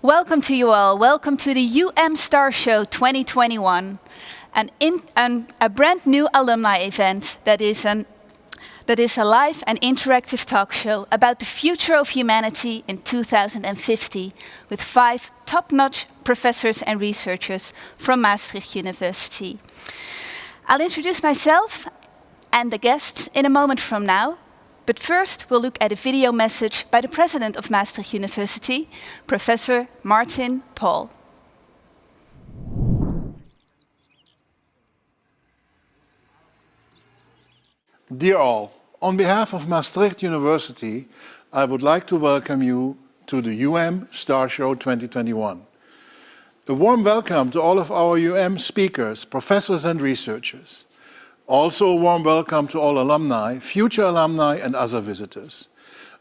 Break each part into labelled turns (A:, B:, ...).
A: Welcome to you all. Welcome to the Star Show 2021, a brand new alumni event that is a live and interactive talk show about the future of humanity in 2050 with 5 top-notch professors and researchers from Maastricht University. I'll introduce myself and the guests in a moment from now. But first, we'll look at a video message by the president of Maastricht University, Professor Martin Pol.
B: Dear all, on behalf of Maastricht University, I would like to welcome you to the Star Show 2021. A warm welcome to all of our speakers, professors and researchers. Also a warm welcome to all alumni, future alumni and other visitors.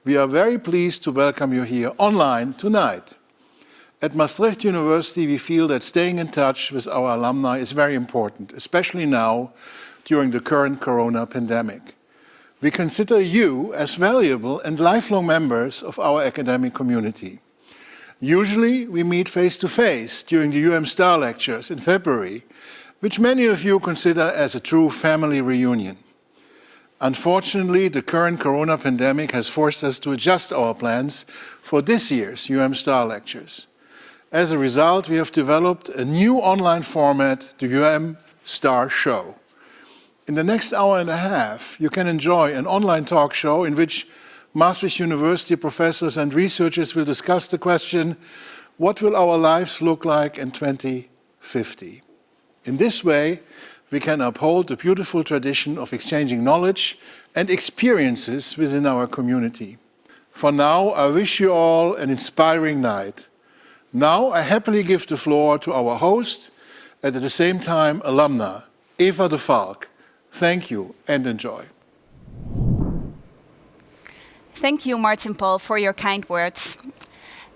B: We are very pleased to welcome you here online tonight. At Maastricht University, we feel that staying in touch with our alumni is very important, especially now during the current corona pandemic. We consider you as valuable and lifelong members of our academic community. Usually, we meet face-to-face during the Star lectures in February, which many of you consider as a true family reunion. Unfortunately, the current corona pandemic has forced us to adjust our plans for this year's Star lectures. As a result, we have developed a new online format, the Star Show. In the next hour and a half, you can enjoy an online talk show in which Maastricht University professors and researchers will discuss the question, what will our lives look like in 2050? In this way, we can uphold the beautiful tradition of exchanging knowledge and experiences within our community. For now, I wish you all an inspiring night. Now, I happily give the floor to our host, and at the same time, alumna, Eva de Valk. Thank you and enjoy.
A: Thank you, Martin Pol, for your kind words.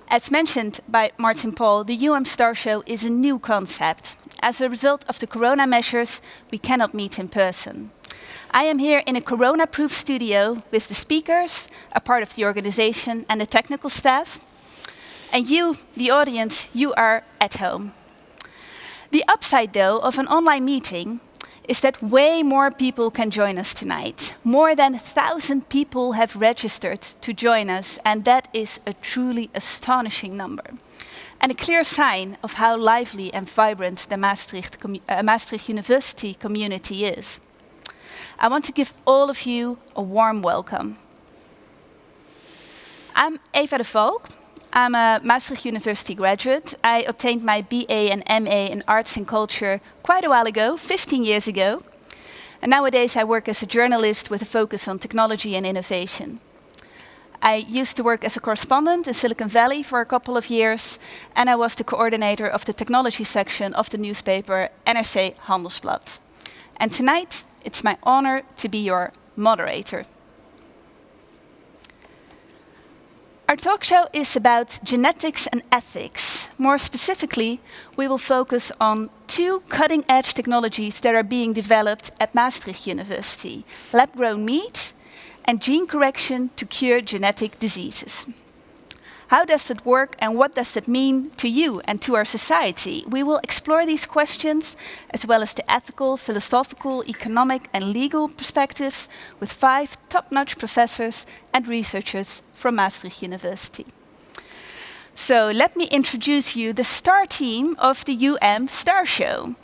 A: As mentioned by Martin Pol, the Star Show is a new concept. As a result of the corona measures, we cannot meet in person. I am here in a corona-proof studio with the speakers, a part of the organization and the technical staff. And you, the audience, you are at home. The upside, though, of an online meeting is that way more people can join us tonight. More than 1,000 people have registered to join us, and that is a truly astonishing number. And a clear sign of how lively and vibrant the Maastricht University community is. I want to give all of you a warm welcome. I'm Eva de Valk. I'm a Maastricht University graduate. I obtained my BA and MA in Arts and Culture quite a while ago, 15 years ago. And nowadays I work as a journalist with a focus on technology and innovation. I used to work as a correspondent in Silicon Valley for a couple of years, and I was the coordinator of the technology section of the newspaper NRC Handelsblad. And tonight, it's my honor to be your moderator. Our talk show is about genetics and ethics. More specifically, we will focus on 2 cutting-edge technologies that are being developed at Maastricht University: lab-grown meat and gene correction to cure genetic diseases. How does it work and what does it mean to you and to our society? We will explore these questions as well as the ethical, philosophical, economic and legal perspectives with 5 top-notch professors and researchers from Maastricht University. So let me introduce you the star team of the Star Show.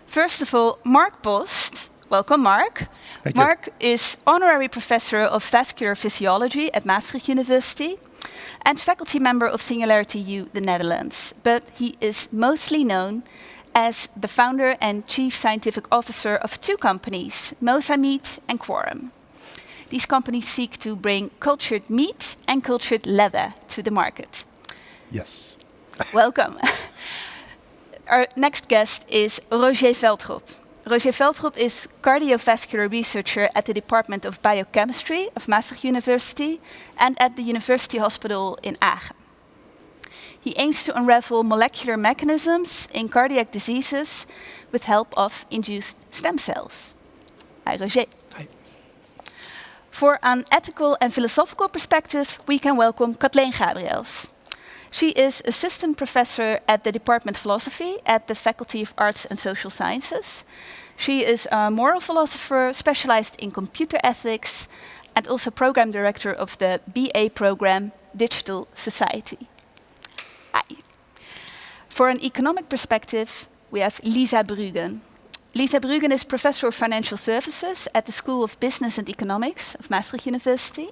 A: First of all, Mark Post. Welcome, Mark.
C: Thank you.
A: Mark is honorary professor of vascular physiology at Maastricht University and faculty member of Singularity U, the Netherlands. But he is mostly known as the founder and chief scientific officer of 2 companies, Mosa Meat and Quorum. These companies seek to bring cultured meat and cultured leather to the market.
C: Yes.
A: Welcome. Our next guest is Rogier Veltrop. Rogier Veltrop is cardiovascular researcher at the Department of Biochemistry of Maastricht University and at the University Hospital in Aachen. He aims to unravel molecular mechanisms in cardiac diseases with help of induced stem cells. Hi, Rogier.
C: Hi.
A: For an ethical and philosophical perspective, we can welcome Katleen Gabriels. She is assistant professor at the Department of Philosophy at the Faculty of Arts and Social Sciences. She is a moral philosopher specialized in computer ethics and also program director of the BA program Digital Society. Hi. For an economic perspective, we have Lisa Brüggen. Lisa Brüggen is professor of financial services at the School of Business and Economics of Maastricht University.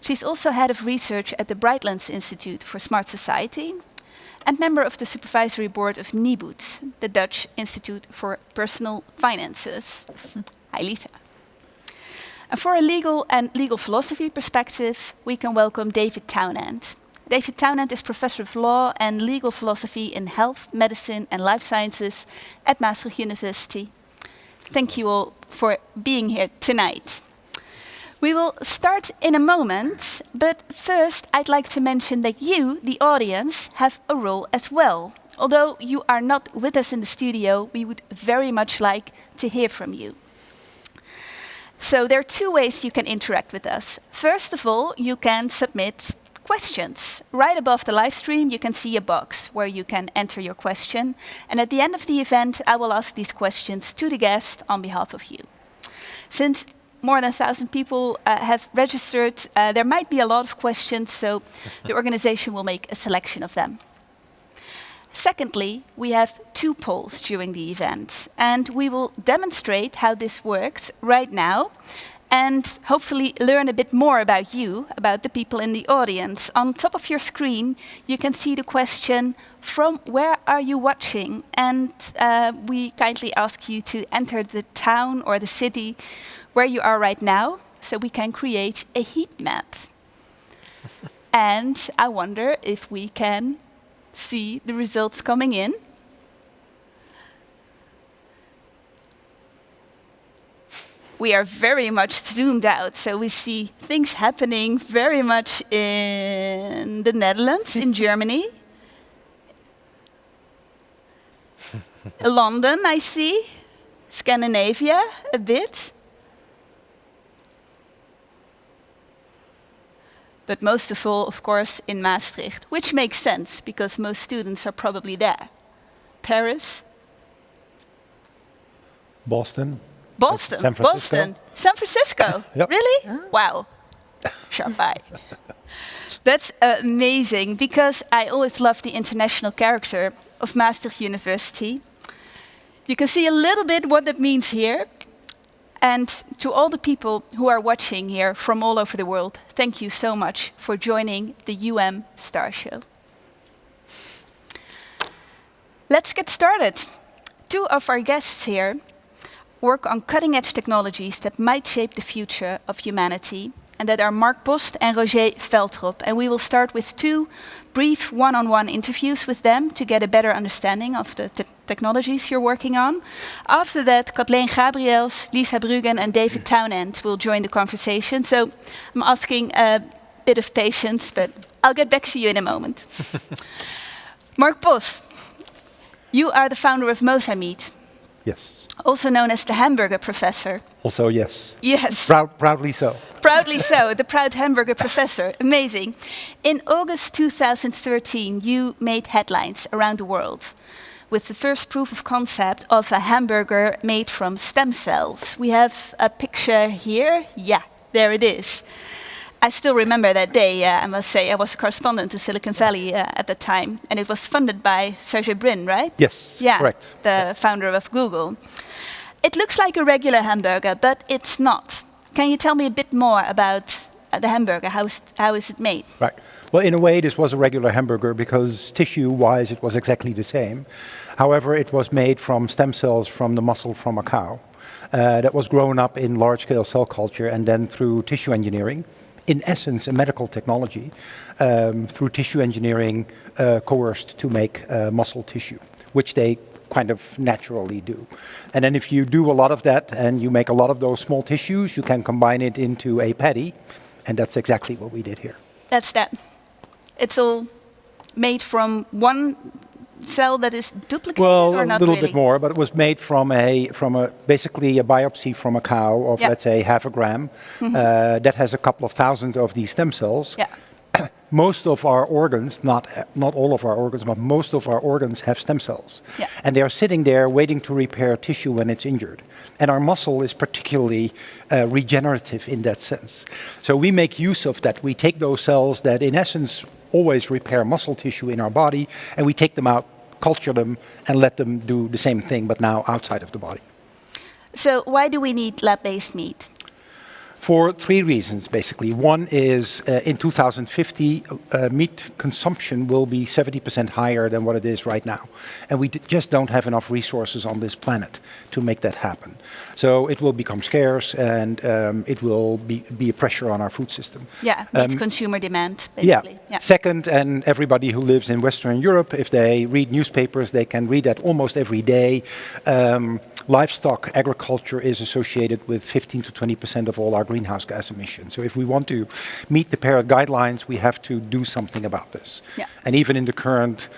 A: She's also head of research at the Brightlands Institute for Smart Society and member of the supervisory board of NIBUD, the Dutch Institute for Personal Finances. Hi, Lisa. And for a legal and legal philosophy perspective, we can welcome David Townend. David Townend is professor of law and legal philosophy in health, medicine and life sciences at Maastricht University. Thank you all for being here tonight. We will start in a moment, but first I'd like to mention that you, the audience, have a role as well. Although you are not with us in the studio, we would very much like to hear from you. So there are two ways you can interact with us. First of all, you can submit questions. Right above the live stream, you can see a box where you can enter your question. And at the end of the event, I will ask these questions to the guest on behalf of you. Since more than 1,000 people have registered, there might be a lot of questions, so the organization will make a selection of them. Secondly, we have 2 polls during the event, and we will demonstrate how this works right now and hopefully learn a bit more about you, about the people in the audience. On top of your screen, you can see the question, from where are you watching? And we kindly ask you to enter the town or the city where you are right now, so we can create a heat map. And I wonder if we can see the results coming in. We are very much zoomed out, so we see things happening very much in the Netherlands, in Germany. London, I see. Scandinavia, a bit. But most of all, of course, in Maastricht, which makes sense, because most students are probably there. Paris.
C: Boston.
A: Boston.
C: San Francisco.
A: Boston. San Francisco.
C: Yep.
A: Really? Wow. Sharp eye. That's amazing, because I always love the international character of Maastricht University. You can see a little bit what that means here. And to all the people who are watching here from all over the world, thank you so much for joining the Star Show. Let's get started. 2 of our guests here work on cutting-edge technologies that might shape the future of humanity, and that are Mark Post and Rogier Veltrop. And we will start with 2 brief one-on-one interviews with them to get a better understanding of the technologies you're working on. After that, Katleen, Gabriels, Lisa Brüggen and David Townend will join the conversation. So I'm asking a bit of patience, but I'll get back to you in a moment. Mark Post, you are the founder of Mosameat.
C: Yes.
A: Also known as the hamburger professor.
C: Also, yes.
A: Yes.
C: Proudly so.
A: Proudly so, the proud hamburger professor. Amazing. In August 2013, you made headlines around the world with the first proof of concept of a hamburger made from stem cells. We have a picture here. Yeah, there it is. I still remember that day, I must say. I was a correspondent to Silicon Valley at the time, and it was funded by Sergey Brin, right?
C: Yes,
A: yeah,
C: correct.
A: The founder of Google. It looks like a regular hamburger, but it's not. Can you tell me a bit more about the hamburger? How is it made?
C: Right. Well, in a way, this was a regular hamburger because tissue-wise it was exactly the same. However, it was made from stem cells from the muscle from a cow that was grown up in large-scale cell culture, and then through tissue engineering, in essence a medical technology, through tissue engineering coerced to make muscle tissue, which they kind of naturally do. And then if you do a lot of that and you make a lot of those small tissues, you can combine it into a patty, and that's exactly what we did here.
A: That's that. It's all made from one cell that is duplicated, or not
C: a little
A: really?
C: bit more, but it was made from basically a biopsy from a cow of, let's say, 0.5 gram, that has a couple of thousand of these stem cells.
A: Yeah.
C: most of our organs, not all of our organs, but most of our organs have stem cells.
A: Yeah.
C: And they are sitting there waiting to repair tissue when it's injured. And our muscle is particularly regenerative in that sense. So we make use of that. We take those cells that in essence always repair muscle tissue in our body, and we take them out, culture them, and let them do the same thing, but now outside of the body.
A: So why do we need lab-based meat?
C: For three reasons, basically. One is in 2050, meat consumption will be 70% higher than what it is right now. And we just don't have enough resources on this planet to make that happen. So it will become scarce, and it will be a pressure on our food system.
A: Yeah, meat consumer demand, basically.
C: Yeah. Second, and everybody who lives in Western Europe, if they read newspapers, they can read that almost every day. Livestock agriculture is associated with 15 to 20% of all our greenhouse gas emissions. So if we want to meet the Paris guidelines, we have to do something about this.
A: Yeah.
C: And even in the current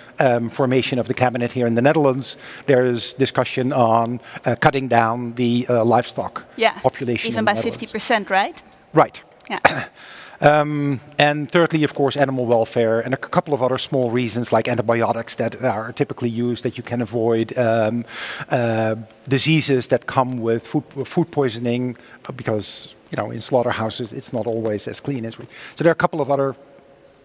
C: formation of the cabinet here in the Netherlands, there is discussion on cutting down the livestock population.
A: Even by 50%, right?
C: Right.
A: Yeah.
C: And thirdly, of course, animal welfare, and a couple of other small reasons like antibiotics that are typically used, that you can avoid diseases that come with food poisoning, because in slaughterhouses it's not always as clean as we. So there are a couple of other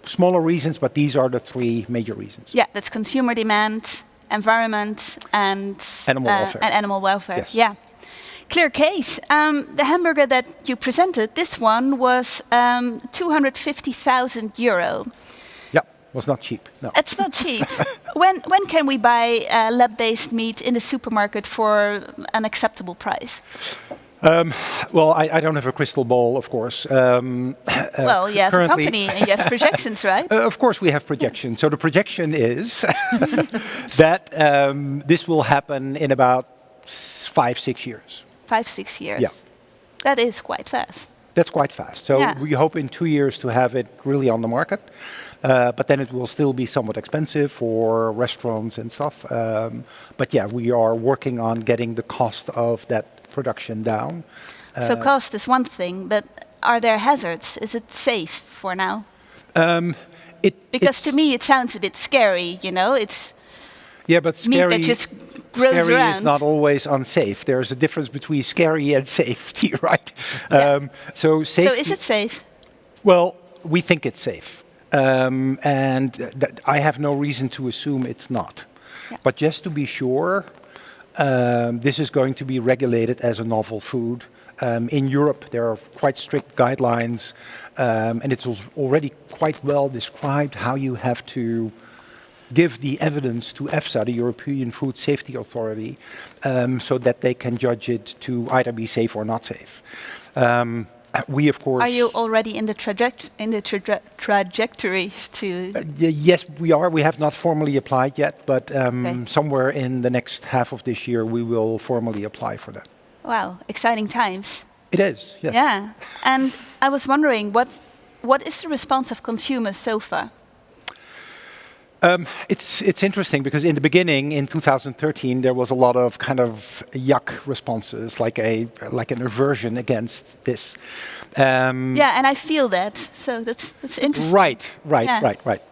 C: smaller reasons, but these are the three major reasons.
A: Yeah, that's consumer demand, environment, and animal welfare.
C: Yes.
A: Yeah. Clear case. The hamburger that you presented, this one was €250,000.
C: Yeah, was not cheap. No.
A: It's not cheap. When can we buy lab-based meat in the supermarket for an acceptable price?
C: Well, I don't have a crystal ball, of course.
A: Well, you have a company and you have projections, right?
C: Of course we have projections. So the projection is that this will happen in about 5-6 years.
A: 5-6 years.
C: Yeah.
A: That is quite fast.
C: That's quite fast. So we hope in 2 years to have it really on the market. But then it will still be somewhat expensive for restaurants and stuff. But yeah, we are working on getting the cost of that production down.
A: So cost is one thing, but are there hazards? Is it safe for now? Because to me it sounds a bit scary, It's
C: but
A: meat that just grows
C: scary
A: around.
C: Is not always unsafe. There's a difference between scary and safety, right? So safety.
A: So is it safe?
C: Well, we think it's safe. And I have no reason to assume it's not.
A: Yeah.
C: But just to be sure, this is going to be regulated as a novel food. In Europe, there are quite strict guidelines, and it's already quite well described how you have to give the evidence to EFSA, the European Food Safety Authority, so that they can judge it to either be safe or not safe. We, of course...
A: Are you already in the trajectory to...
C: Yes, we are. We have not formally applied yet, but somewhere in the next half of this year, we will formally apply for that.
A: Wow, exciting times.
C: It is, yes.
A: Yeah, and I was wondering, what is the response of consumers so far?
C: It's interesting because in the beginning, in 2013, there was a lot of kind of yuck responses, like an aversion against this.
A: Yeah, and I feel that, so that's interesting.
C: Right.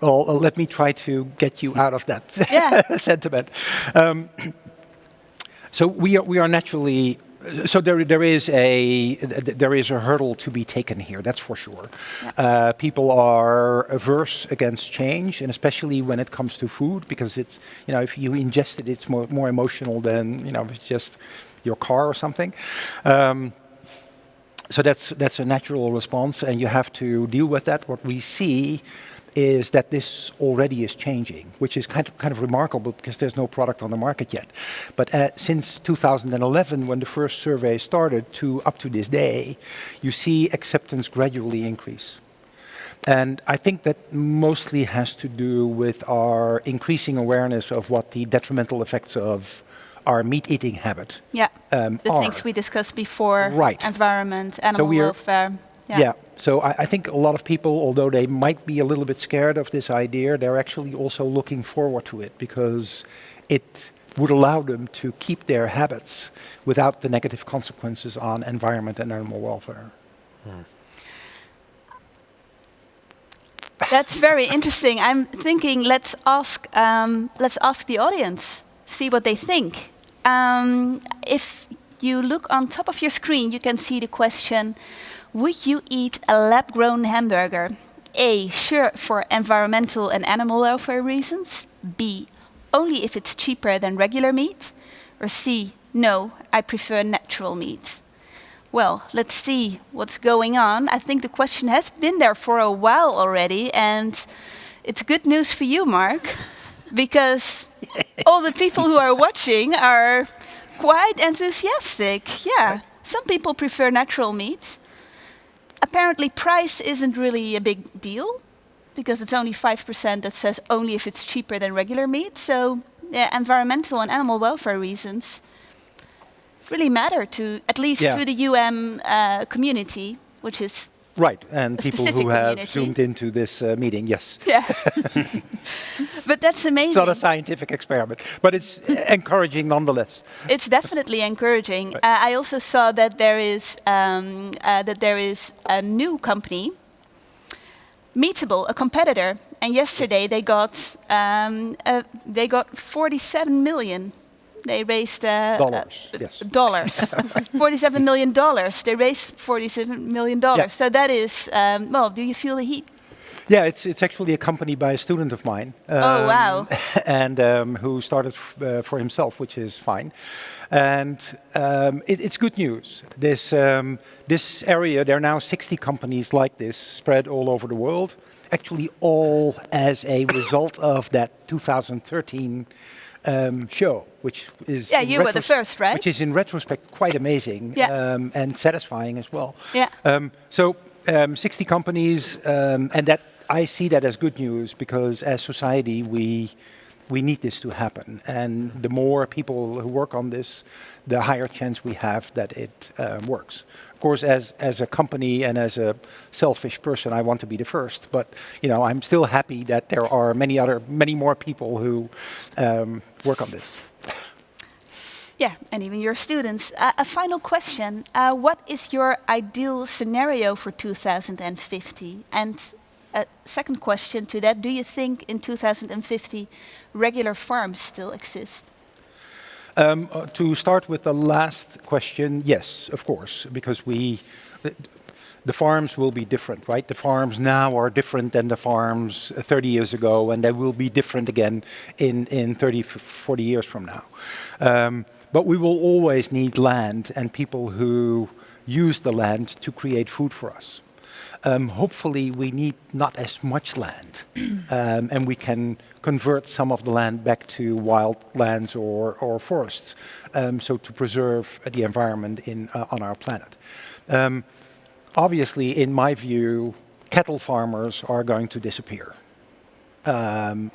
C: Well, let me try to get you out of that sentiment. So we are naturally. So there is a hurdle to be taken here, that's for sure. Yeah. People are averse against change, and especially when it comes to food, because it's if you ingest it, it's more emotional than if it's just your car or something. So that's a natural response, and you have to deal with that. What we see is that this already is changing, which is kind of remarkable because there's no product on the market yet. But since 2011, when the first survey started, up to this day, you see acceptance gradually increase. And I think that mostly has to do with our increasing awareness of what the detrimental effects of our meat-eating habit
A: the things we discussed before, environment, animal welfare.
C: Yeah, so I think a lot of people, although they might be a little bit scared of this idea, they're actually also looking forward to it because it would allow them to keep their habits without the negative consequences on environment and animal welfare.
A: That's very interesting. I'm thinking let's ask the audience, see what they think. If you look on top of your screen, you can see the question: would you eat a lab-grown hamburger? A, sure, for environmental and animal welfare reasons. B, only if it's cheaper than regular meat. Or C, no, I prefer natural meat. Well, let's see what's going on. I think the question has been there for a while already, and it's good news for you, Mark, because all the people who are watching are quite enthusiastic. Yeah, some people prefer natural meat. Apparently, price isn't really a big deal, because it's only 5% that says only if it's cheaper than regular meat. So, yeah, environmental and animal welfare reasons really matter to, at least to the community, which is
C: right, and people who have zoomed into this meeting, yes.
A: Yeah. But that's amazing.
C: It's not a scientific experiment, but it's encouraging nonetheless.
A: It's definitely encouraging. Right. I also saw that there is a new company, Meatable, a competitor, and yesterday they got 47 million. They raised
C: dollars. Yes.
A: Dollars. $47 million. They raised $47 million. Yeah. So that is well. Do you feel the heat?
C: Yeah, it's actually a company by a student of mine.
A: Oh wow!
C: And who started for himself, which is fine. And it's good news. This area, there are now 60 companies like this spread all over the world. Actually, all as a result of that 2013 show, which is
A: you were the first, right?
C: Which is in retrospect quite amazing and satisfying as well.
A: Yeah.
C: 60 companies, and that I see that as good news, because as society we need this to happen, and the more people who work on this, the higher chance we have that it works. Of course, as a company and as a selfish person, I want to be the first, but I'm still happy that there are many more people who work on this.
A: Yeah, and even your students. A final question: what is your ideal scenario for 2050? And a second question to that: do you think in 2050 regular farms still exist?
C: To start with the last question, yes, of course, because the farms will be different, right? The farms now are different than the farms 30 years ago, and they will be different again in 30, 40 years from now. But we will always need land and people who use the land to create food for us. Hopefully we need not as much land, and we can convert some of the land back to wild lands or forests, so to preserve the environment on our planet. Obviously, in my view, cattle farmers are going to disappear, and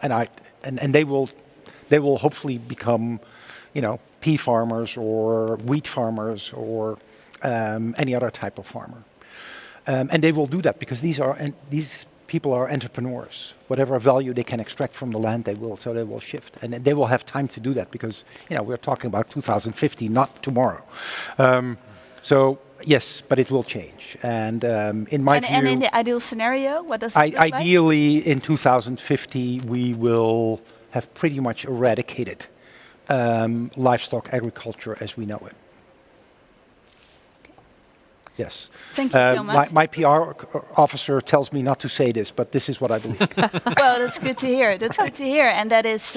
C: they will hopefully become, pea farmers or wheat farmers or any other type of farmer. And they will do that because these people are entrepreneurs. Whatever value they can extract from the land, they will shift, and they will have time to do that because we're talking about 2050, not tomorrow. So yes, but it will change. And in my view,
A: and in the ideal scenario, what does it look like?
C: Ideally, in 2050, we will have pretty much eradicated livestock agriculture as we know it. Yes.
A: Thank you so much.
C: My PR officer tells me not to say this, but this is what I believe.
A: Well, that's good to hear. That's good to hear, and that's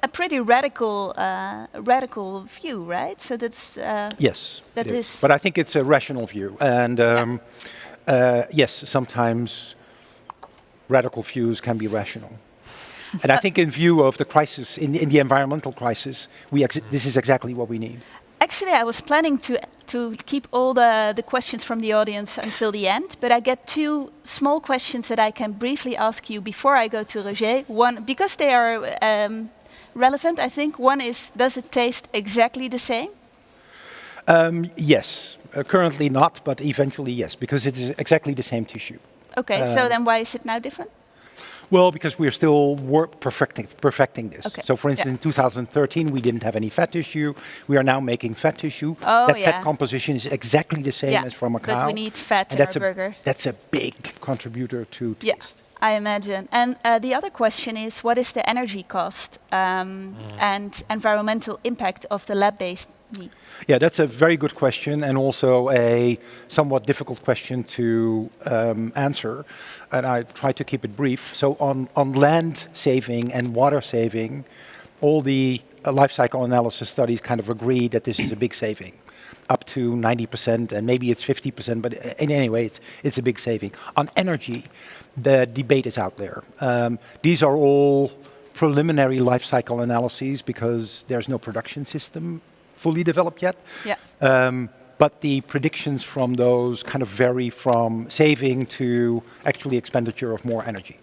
A: a pretty radical view, right? So that's
C: yes.
A: That is.
C: But I think it's a rational view, and yes, sometimes radical views can be rational. And I think in view of the crisis, in the environmental crisis, this is exactly what we need.
A: Actually, I was planning to keep all the questions from the audience until the end, but I get two small questions that I can briefly ask you before I go to Rogier. One, because they are relevant, I think. One is, does it taste exactly the same?
C: Yes. Currently not, but eventually yes, because it is exactly the same tissue.
A: Okay, so then why is it now different?
C: Well, because we are still perfecting this.
A: Okay.
C: So, for instance, in 2013, we didn't have any fat tissue. We are now making fat tissue.
A: Oh,
C: that
A: yeah.
C: fat composition is exactly the same as from a cow.
A: But we need fat
C: and
A: in our burger.
C: That's a big contributor to taste.
A: I imagine. And the other question is, what is the energy cost and environmental impact of the lab-based meat?
C: Yeah, that's a very good question, and also a somewhat difficult question to answer. And I try to keep it brief. So on land saving and water saving, all the life cycle analysis studies kind of agree that this is a big saving, up to 90%, and maybe it's 50%, but in any way, it's a big saving. On energy, the debate is out there. These are all preliminary life cycle analyses because there's no production system fully developed yet.
A: Yeah.
C: But the predictions from those kind of vary from saving to actually expenditure of more energy.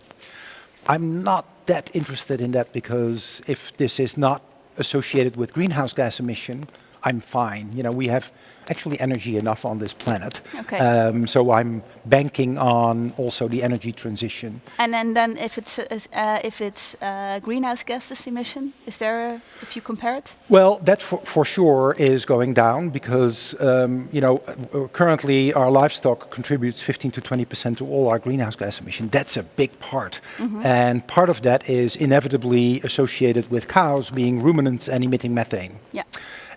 C: I'm not that interested in that because if this is not associated with greenhouse gas emission, I'm fine. You know, we have actually energy enough on this planet.
A: Okay.
C: So I'm banking on also the energy transition.
A: And then if it's greenhouse gases emission, is there if you compare it?
C: Well, that for sure is going down because currently our livestock contributes 15 to 20% to all our greenhouse gas emission. That's a big part, and part of that is inevitably associated with cows being ruminants and emitting methane.
A: Yeah.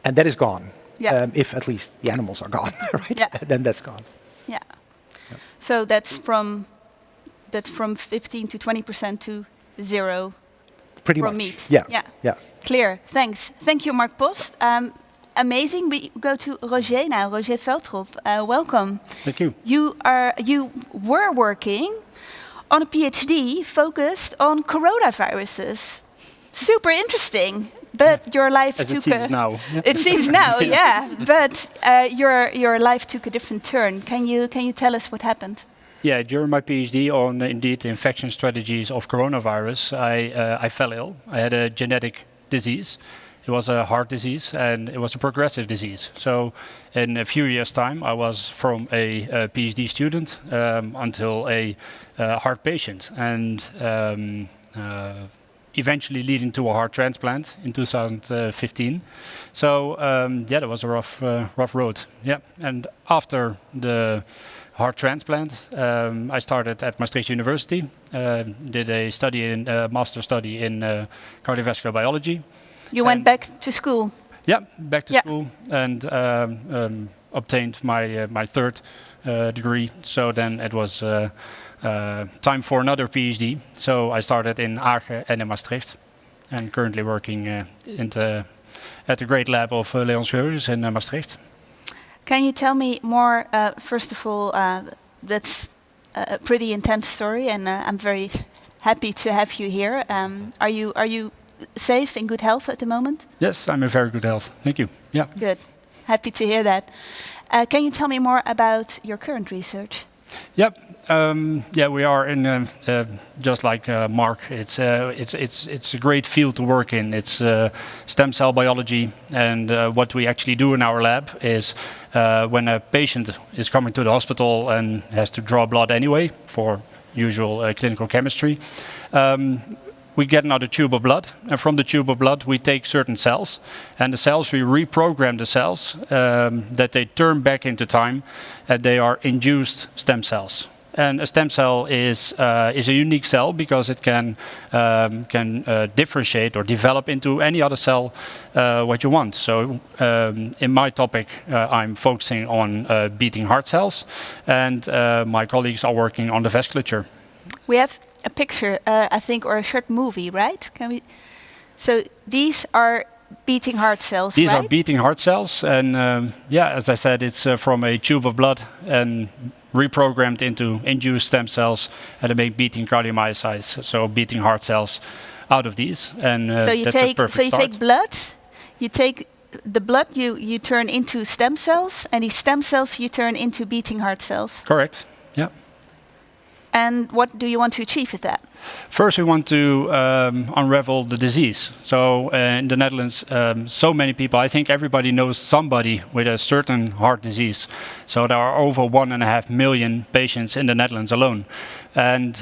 C: And that is gone.
A: Yeah.
C: If at least the animals are gone, right?
A: Yeah.
C: Then that's gone.
A: Yeah. So that's from 15 to 20% to zero.
C: Pretty
A: from
C: much.
A: meat.
C: Yeah.
A: Yeah. Clear. Thanks. Thank you, Mark Post. Amazing. We go to Rogier now. Rogier Veltrop. Welcome.
D: Thank you.
A: You were working on a PhD focused on coronaviruses. Super interesting. But your life
D: As
A: took
D: it seems now.
A: It seems now, yeah. But your life took a different turn. Can you tell us what happened?
D: Yeah, during my PhD on indeed the infection strategies of coronavirus, I fell ill. I had a genetic disease. It was a heart disease and it was a progressive disease. So in a few years' time, I was from a PhD student until a heart patient, and eventually leading to a heart transplant in 2015. So that was a rough road. Yeah, and after the heart transplant, I started at Maastricht University, did a master study in cardiovascular biology.
A: You went back to school?
D: Yeah, back to school and obtained my third degree. So then it was time for another PhD. So I started in Aachen and in Maastricht, and currently working at the great lab of Leon Scheurers in Maastricht.
A: Can you tell me more? First of all, that's a pretty intense story, and I'm very happy to have you here. Are you safe, in good health at the moment?
D: Yes, I'm in very good health. Thank you. Yeah.
A: Good. Happy to hear that. Can you tell me more about your current research?
D: Yep. We are in just like Mark. It's a great field to work in. It's stem cell biology, and what we actually do in our lab is when a patient is coming to the hospital and has to draw blood anyway for usual clinical chemistry. We get another tube of blood, and from the tube of blood we take certain cells, and the cells, we reprogram the cells that they turn back into time, and they are induced stem cells. And a stem cell is a unique cell because it can differentiate or develop into any other cell what you want. So in my topic, I'm focusing on beating heart cells, and my colleagues are working on the vasculature.
A: We have a picture, I think, or a short movie, right? Can we? So these are beating heart cells,
D: These
A: right?
D: are beating heart cells, and as I said, it's from a tube of blood and reprogrammed into induced stem cells, and they make beating cardiomyocytes, so beating heart cells out of these. And
A: so you
D: that's a perfect start.
A: take blood, you take the blood, you turn into stem cells, and these stem cells you turn into beating heart cells.
D: Correct. Yeah.
A: And what do you want to achieve with that?
D: First, we want to unravel the disease. So in the Netherlands, so many people, I think everybody knows somebody with a certain heart disease. So there are over 1.5 million patients in the Netherlands alone. And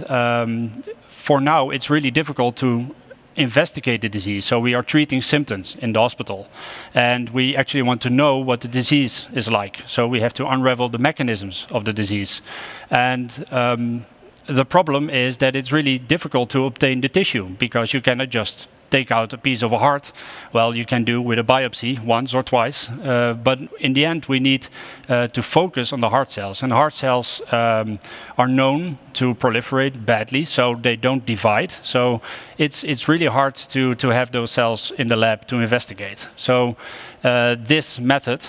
D: for now, it's really difficult to investigate the disease. So we are treating symptoms in the hospital. And we actually want to know what the disease is like. So we have to unravel the mechanisms of the disease. And the problem is that it's really difficult to obtain the tissue because you cannot just take out a piece of a heart. Well, you can do with a biopsy once or twice, but in the end we need to focus on the heart cells. And heart cells are known to proliferate badly, so they don't divide. So it's really hard to have those cells in the lab to investigate. So this method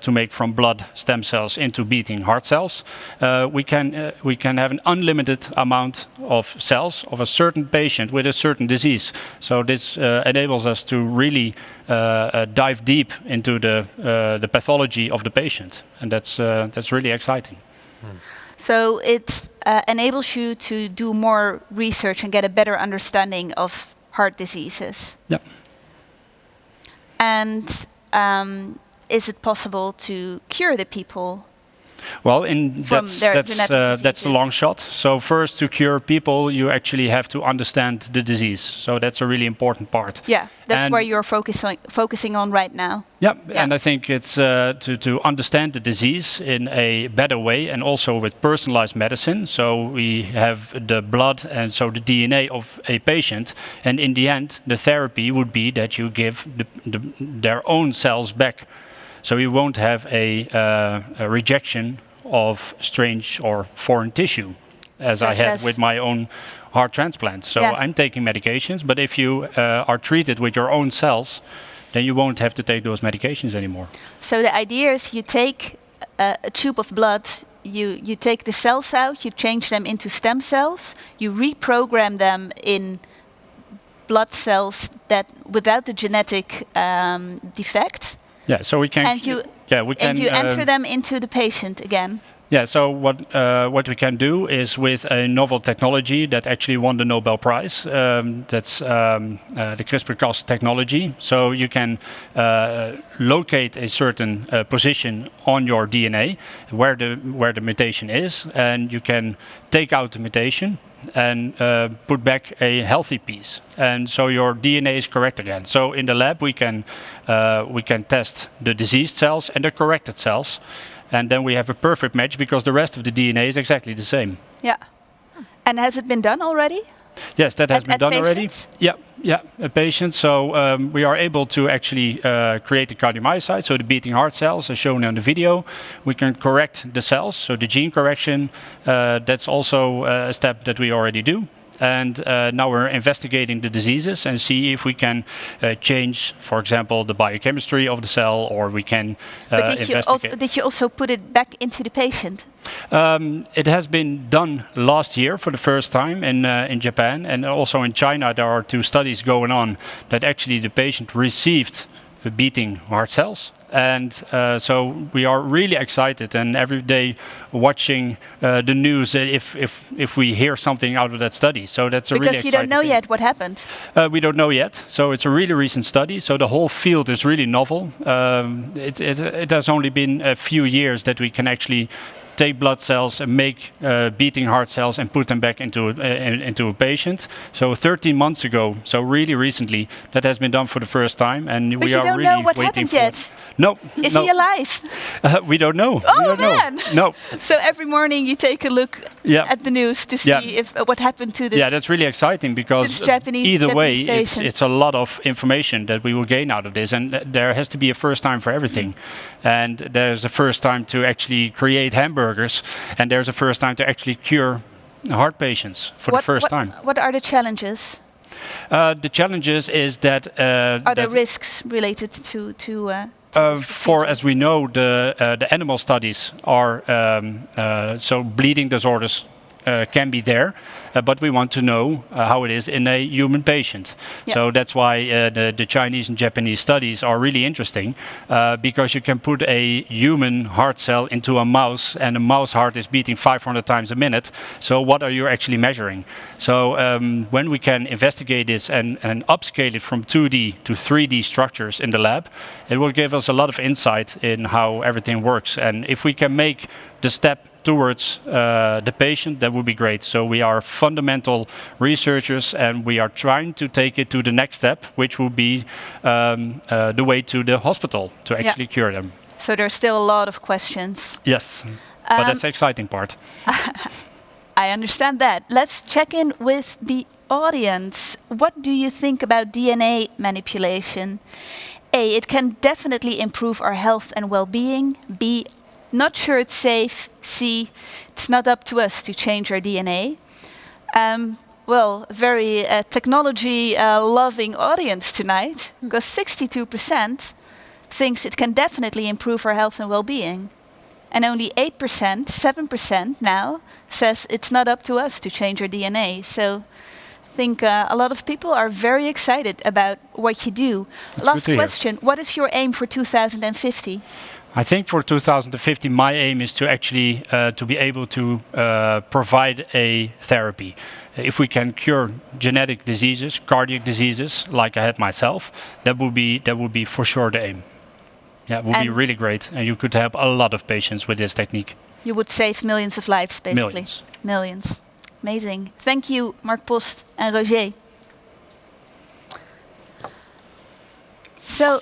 D: to make from blood stem cells into beating heart cells, we can have an unlimited amount of cells of a certain patient with a certain disease. So this enables us to really dive deep into the pathology of the patient, and that's really exciting.
A: So it enables you to do more research and get a better understanding of heart diseases.
D: Yeah.
A: And is it possible to cure the people?
D: Well, that's the long shot. So first, to cure people, you actually have to understand the disease. So that's a really important part.
A: Yeah, that's where you're focusing on right now.
D: Yeah, and I think it's to understand the disease in a better way, and also with personalized medicine. So we have the blood and so the DNA of a patient, and in the end, the therapy would be that you give their own cells back. So you won't have a rejection of strange or foreign tissue, as I had with my own heart transplant. So I'm taking medications, but if you are treated with your own cells, then you won't have to take those medications anymore.
A: So the idea is you take a tube of blood, you take the cells out, you change them into stem cells, you reprogram them in blood cells that without the genetic defect.
D: Yeah, so we can.
A: And you enter them into the patient again.
D: Yeah, so what we can do is with a novel technology that actually won the Nobel Prize. That's the CRISPR-Cas technology. So you can locate a certain position on your DNA where the mutation is, and you can take out the mutation and put back a healthy piece, and so your DNA is correct again. So in the lab we can test the diseased cells and the corrected cells, and then we have a perfect match because the rest of the DNA is exactly the same.
A: Yeah, and has it been done already?
D: Yes, that has been done already.
A: Yeah,
D: a patient. So we are able to actually create the cardiomyocytes, so the beating heart cells, as shown on the video. We can correct the cells, so the gene correction. That's also a step that we already do. And now we're investigating the diseases and see if we can change, for example, the biochemistry of the cell, or we can investigate.
A: Did you also put it back into the patient?
D: It has been done last year for the first time in Japan, and also in China there are 2 studies going on that actually the patient received beating heart cells. And so we are really excited, and every day watching the news if we hear something out of that study. So that's a really exciting
A: thing. Because you don't know yet what happened.
D: We don't know yet. So it's a really recent study. So the whole field is really novel. It has only been a few years that we can actually take blood cells and make beating heart cells and put them back into a patient. So 13 months ago, so really recently, that has been done for the first time, and we are really waiting for it. But you don't know what happened yet? No.
A: Is he alive?
D: We don't know.
A: Oh man!
D: No.
A: So every morning you take a look at the news to see if what happened to this.
D: Yeah, that's really exciting because either way, it's a lot of information that we will gain out of this, and there has to be a first time for everything. And there's a first time to actually create hamburgers, and there's a first time to actually cure heart patients for the first time.
A: What are the challenges?
D: The challenges is that
A: are there risks related to
D: for, as we know, the animal studies are so bleeding disorders can be there, but we want to know how it is in a human patient.
A: Yeah.
D: So that's why the Chinese and Japanese studies are really interesting, because you can put a human heart cell into a mouse, and a mouse heart is beating 500 times a minute. So what are you actually measuring? So when we can investigate this and upscale it from 2D to 3D structures in the lab, it will give us a lot of insight in how everything works. And if we can make the step towards the patient, that would be great. So we are fundamental researchers, and we are trying to take it to the next step, which would be the way to the hospital to actually cure them.
A: So there's still a lot of questions.
D: Yes, but that's the exciting part.
A: I understand that. Let's check in with the audience. What do you think about DNA manipulation? A, it can definitely improve our health and well-being. B, not sure it's safe. C, it's not up to us to change our DNA. Well, very technology-loving audience tonight, because 62% thinks it can definitely improve our health and well-being. And only 8%, 7% now, says it's not up to us to change our DNA. So I think a lot of people are very excited about what you do.
D: That's
A: Last question, what is your aim for 2050?
D: I think for 2050, my aim is to actually to be able to provide a therapy. If we can cure genetic diseases, cardiac diseases, like I had myself, that would be for sure the aim. Yeah, it would be really great, and you could help a lot of patients with this technique.
A: You would save millions of lives, basically.
D: Millions.
A: Millions. Amazing. Thank you, Mark Post and Rogier. So,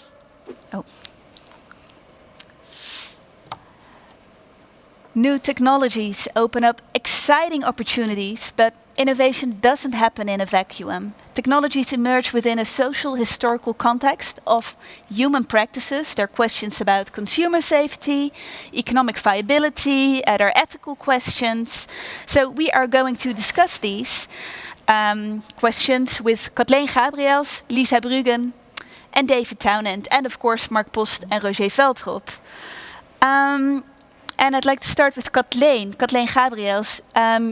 A: new technologies open up exciting opportunities, but innovation doesn't happen in a vacuum. Technologies emerge within a social historical context of human practices. There are questions about consumer safety, economic viability, there are ethical questions. So we are going to discuss these questions with Katleen Gabriels, Lisa Brüggen, and David Townend, and of course Mark Post and Rogier Veltrop. And I'd like to start with Katleen Gabriels.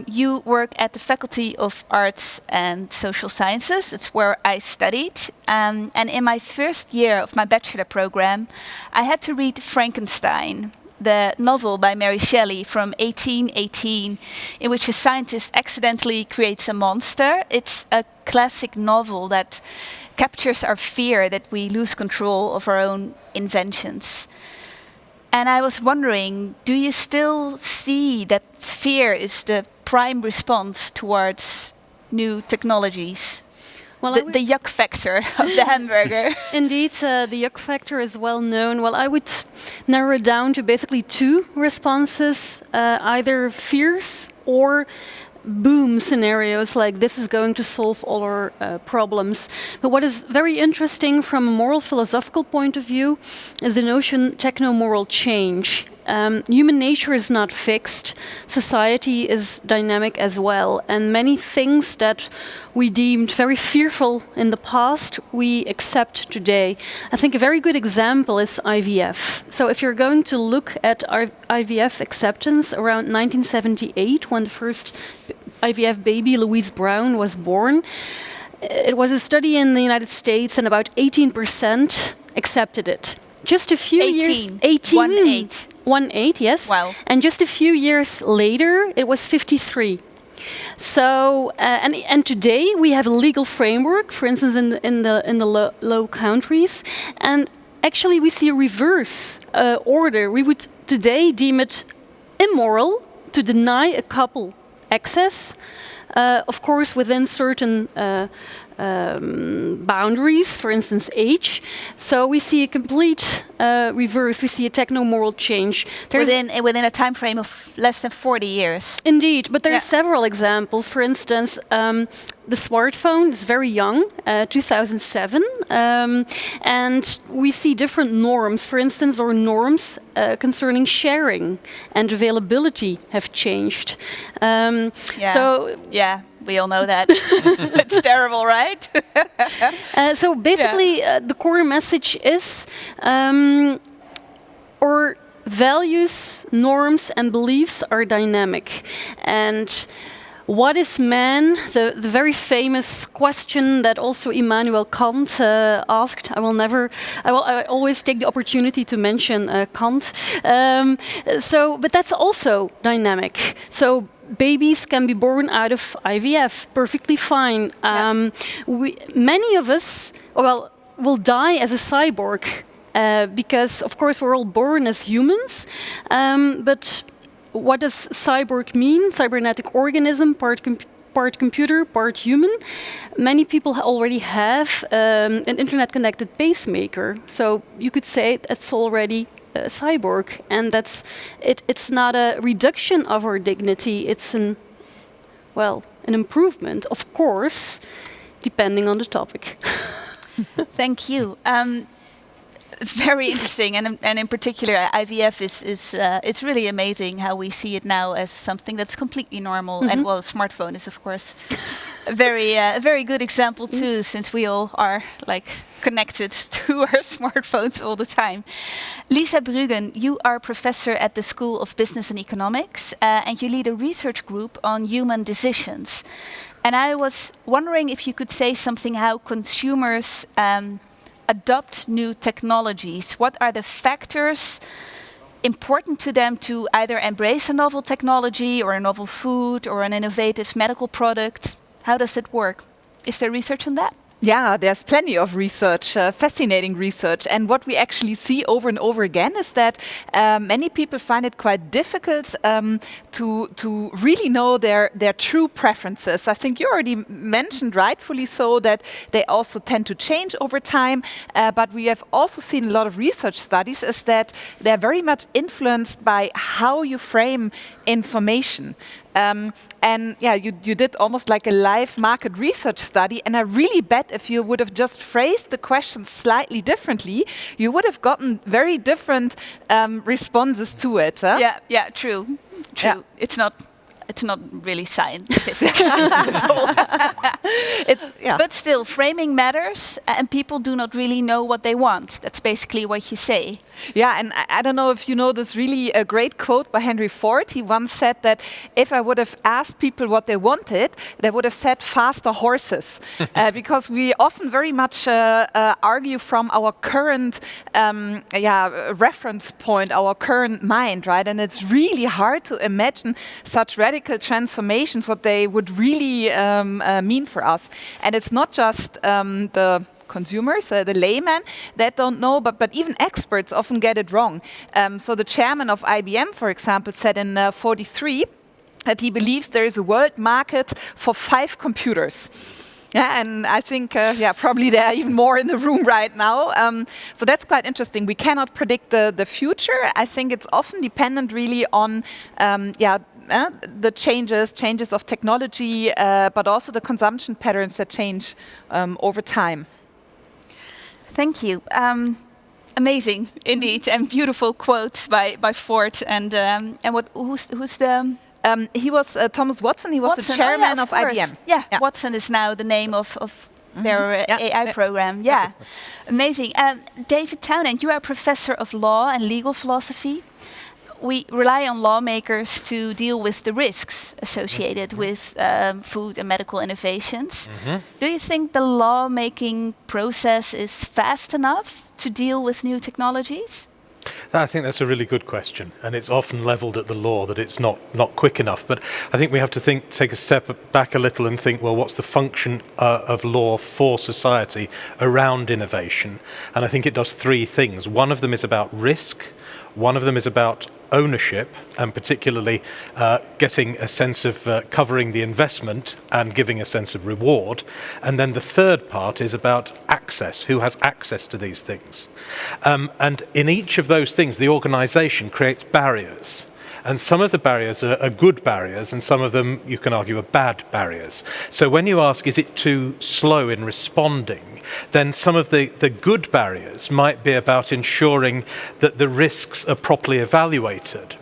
A: You work at the Faculty of Arts and Social Sciences. That's where I studied. And in my first year of my bachelor program, I had to read Frankenstein, the novel by Mary Shelley from 1818, in which a scientist accidentally creates a monster. It's a classic novel that captures our fear that we lose control of our own inventions. And I was wondering, do you still see that fear is the prime response towards new technologies? Well, the yuck factor of the hamburger.
E: Indeed, the yuck factor is well known. Well, I would narrow it down to basically two responses, either fears or boom scenarios, like this is going to solve all our problems. But what is very interesting from a moral philosophical point of view is the notion techno-moral change. Human nature is not fixed. Society is dynamic as well. And many things that we deemed very fearful in the past, we accept today. I think a very good example is IVF. So if you're going to look at our IVF acceptance around 1978, when the first IVF baby, Louise Brown, was born, it was a study in the United States and about 18% accepted it. Just a few years... 18. 1.8, yes.
A: Wow.
E: And just a few years later, it was 53. So, and today we have a legal framework, for instance, in the low countries, and actually we see a reverse order. We would today deem it immoral to deny a couple access, of course, within certain boundaries, for instance, age. So we see a complete reverse. We see a techno-moral change.
A: Within a time frame of less than 40 years.
E: Indeed, but there are several examples. For instance, the smartphone is very young, 2007, and we see different norms. For instance, our norms concerning sharing and availability have changed.
A: We all know that. It's terrible, right?
E: So basically, the core message is our values, norms, and beliefs are dynamic. And what is man? The very famous question that also Immanuel Kant asked. I always take the opportunity to mention Kant. But that's also dynamic. So babies can be born out of IVF, perfectly fine. Many of us, will die as a cyborg because, of course, we're all born as humans. But what does cyborg mean? Cybernetic organism, part computer, part human. Many people already have an internet-connected pacemaker. So you could say that's already a cyborg, and it's not a reduction of our dignity. It's an improvement, of course, depending on the topic.
A: Thank you. Very interesting, and in particular, IVF is it's really amazing how we see it now as something that's completely normal. And a smartphone is, of course, a very good example too, since we all are connected to our smartphones all the time. Lisa Brüggen, you are professor at the School of Business and Economics, and you lead a research group on human decisions. And I was wondering if you could say something how consumers adopt new technologies. What are the factors important to them to either embrace a novel technology or a novel food or an innovative medical product? How does it work? Is there research on that?
F: Yeah, there's plenty of research, fascinating research. And what we actually see over and over again is that many people find it quite difficult to really know their true preferences. I think you already mentioned, rightfully so, that they also tend to change over time. But we have also seen a lot of research studies is that they're very much influenced by how you frame information. And yeah, you did almost like a live market research study, and I really bet if you would have just phrased the question slightly differently, you would have gotten very different responses to it. Huh?
A: Yeah, true. Yeah. It's not really scientific. But still, framing matters, and people do not really know what they want. That's basically what you say.
F: Yeah, and I don't know if you know this really great quote by Henry Ford. He once said that if I would have asked people what they wanted, they would have said faster horses. Because we often very much argue from our current reference point, our current mind, right? And it's really hard to imagine such radical transformations, what they would really mean for us. And it's not just the consumers, the laymen that don't know, but even experts often get it wrong. So the chairman of IBM, for example, said in 43 that he believes there is a world market for 5 computers. Yeah, and I think, probably there are even more in the room right now. So that's quite interesting. We cannot predict the future. I think it's often dependent really on, the changes of technology, but also the consumption patterns that change over time.
A: Thank you. Amazing, indeed, and beautiful quotes by Ford. And who's the?
F: He was Thomas Watson. He was the chairman of IBM.
A: Yeah, Watson is now the name of their AI program. Yeah, amazing. David Townend, you are a professor of law and legal philosophy. We rely on lawmakers to deal with the risks associated with food and medical innovations. Do you think the lawmaking process is fast enough to deal with new technologies?
G: I think that's a really good question, and it's often levelled at the law that it's not quick enough. But I think we have to take a step back a little and think, well, what's the function of law for society around innovation? And I think it does 3 things. One of them is about risk. One of them is about ownership, and particularly getting a sense of covering the investment and giving a sense of reward. And then the third part is about access, who has access to these things. And in each of those things, the organisation creates barriers. And some of the barriers are good barriers, and some of them, you can argue, are bad barriers. So when you ask, is it too slow in responding, then some of the good barriers might be about ensuring that the risks are properly evaluated.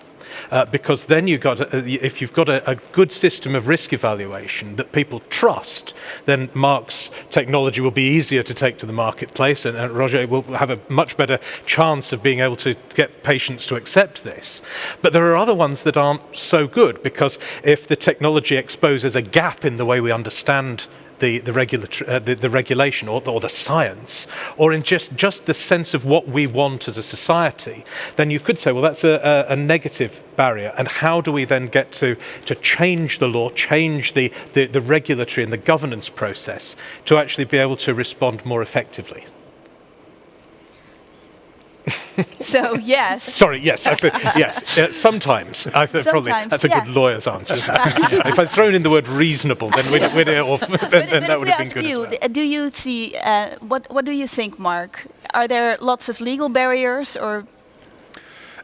G: because then if you've got a good system of risk evaluation that people trust, then Mark's technology will be easier to take to the marketplace, and Rogier will have a much better chance of being able to get patients to accept this. But there are other ones that aren't so good, because if the technology exposes a gap in the way we understand the regulation or the science, or in just the sense of what we want as a society, then you could say, well, that's a negative barrier. And how do we then get to change the law, change the regulatory and the governance process to actually be able to respond more effectively?
A: So yes.
G: Sorry, yes, yes. Sometimes. Probably that's a good lawyer's answer. Isn't it? If I'd thrown in the word reasonable, then that would have been good as well.
A: Do you see what do you think, Mark? Are there lots of legal barriers, or?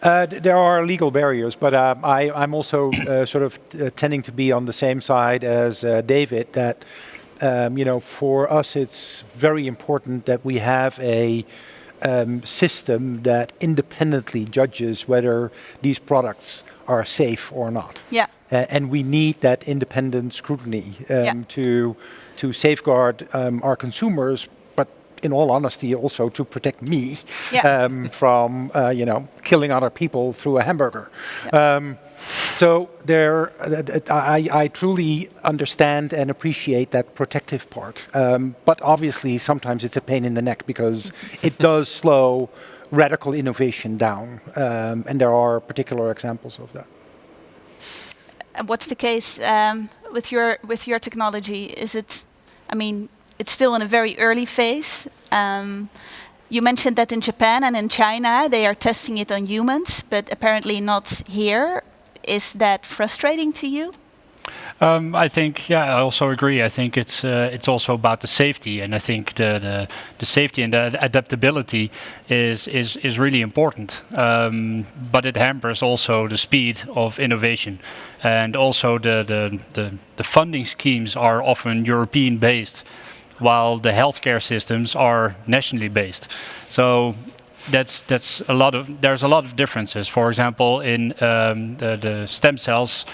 C: There are legal barriers, but I'm also sort of tending to be on the same side as David. That for us, it's very important that we have a system that independently judges whether these products are safe or not.
A: Yeah.
C: And we need that independent scrutiny to safeguard our consumers, but in all honesty also to protect me from killing other people through a hamburger. Yeah. So I truly understand and appreciate that protective part. But obviously sometimes it's a pain in the neck because it does slow radical innovation down. And there are particular examples of that.
A: What's the case with your technology? It's still in a very early phase. You mentioned that in Japan and in China they are testing it on humans, but apparently not here. Is that frustrating to you?
D: I think, I also agree. I think it's also about the safety, and I think the safety and the adaptability is really important. But it hampers also the speed of innovation, and also the funding schemes are often European based, while the healthcare systems are nationally based. So there's a lot of differences. For example, in the stem cells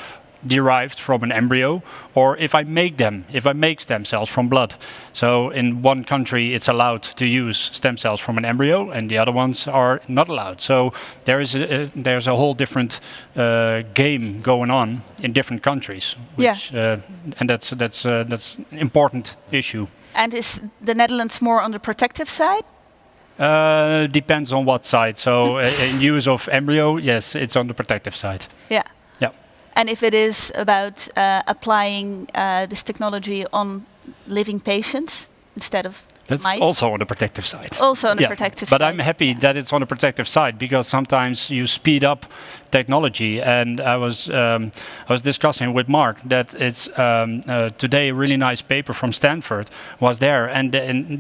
D: derived from an embryo, or if I make stem cells from blood. So in one country it's allowed to use stem cells from an embryo, and the other ones are not allowed. So there's a whole different game going on in different countries, which, and that's an important issue.
A: And is the Netherlands more on the protective side?
D: Depends on what side. So in use of embryo, yes, it's on the protective side.
A: Yeah.
D: Yeah.
A: And if it is about applying this technology on living patients instead of
D: That's
A: mice?
D: Also on the protective side.
A: Also on the protective side.
D: But I'm happy that it's on the protective side, because sometimes you speed up technology. And I was discussing with Mark that it's today a really nice paper from Stanford was there, and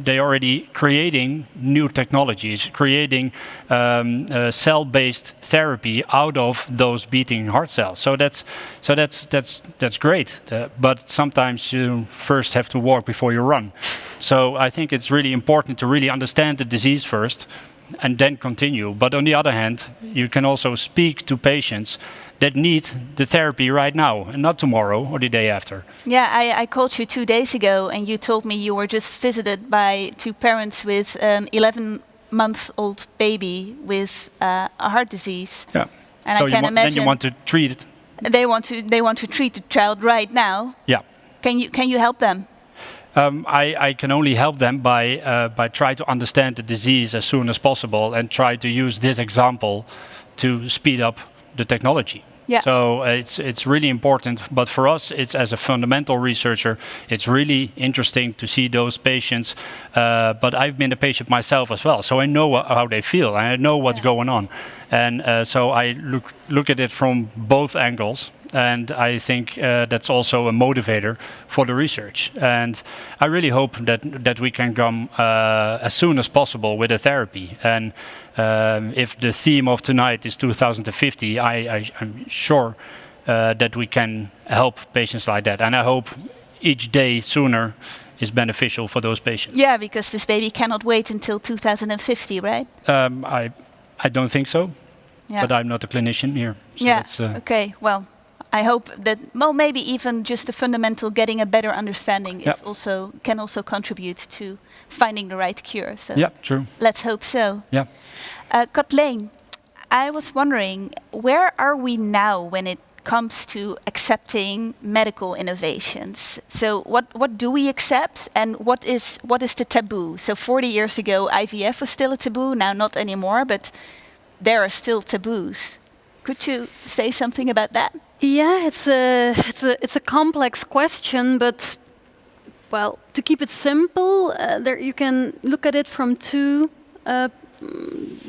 D: they're already creating new technologies, creating cell-based therapy out of those beating heart cells. So that's great. But sometimes you first have to walk before you run. So I think it's really important to really understand the disease first and then continue. But on the other hand, you can also speak to patients that need the therapy right now and not tomorrow or the day after.
A: Yeah, I called you 2 days ago and you told me you were just visited by 2 parents with an 11-month-old baby with a heart disee.
D: Yeah.
A: And
D: so
A: I can imagine
D: then you want to treat it.
A: They want to treat the child right now.
D: Yeah.
A: Can you help them?
D: I can only help them by try to understand the disease as soon as possible and try to use this example to speed up the technology.
A: Yeah.
D: So it's really important, but for us, it's as a fundamental researcher, it's really interesting to see those patients. But I've been a patient myself as well, so I know how they feel and I know what's going on, and so I look at it from both angles. And I think that's also a motivator for the research. And I really hope that we can come as soon as possible with a therapy. And if the theme of tonight is 2050, I'm sure that we can help patients like that. And I hope each day sooner is beneficial for those patients.
A: Yeah, because this baby cannot wait until 2050, right?
D: I don't think so.
A: Yeah.
D: But I'm not a clinician here. So
A: Yeah.
D: that's,
A: Okay. Well, I hope that maybe even just the fundamental getting a better understanding
D: Yeah.
A: is also can also contribute to finding the right cure. So
D: yeah, true.
A: let's hope so.
D: Yeah.
A: Katleen, I was wondering, where are we now when it comes to accepting medical innovations? So what do we accept, and what is the taboo? So 40 years ago, IVF was still a taboo. Now not anymore, but there are still taboos. Could you say something about that?
E: Yeah, it's a complex question, but well, to keep it simple, there you can look at it from two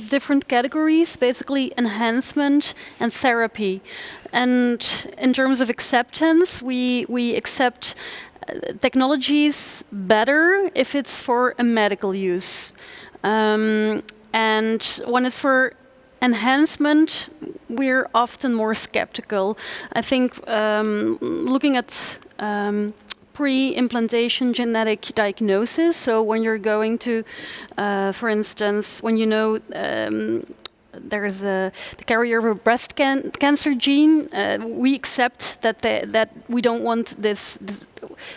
E: different categories, basically enhancement and therapy. And in terms of acceptance, we accept technologies better if it's for a medical use. And when it's for enhancement, we're often more skeptical. I think looking at pre-implantation genetic diagnosis, so when you're going to, for instance, when you know there's the carrier of a breast cancer gene, we accept that we don't want this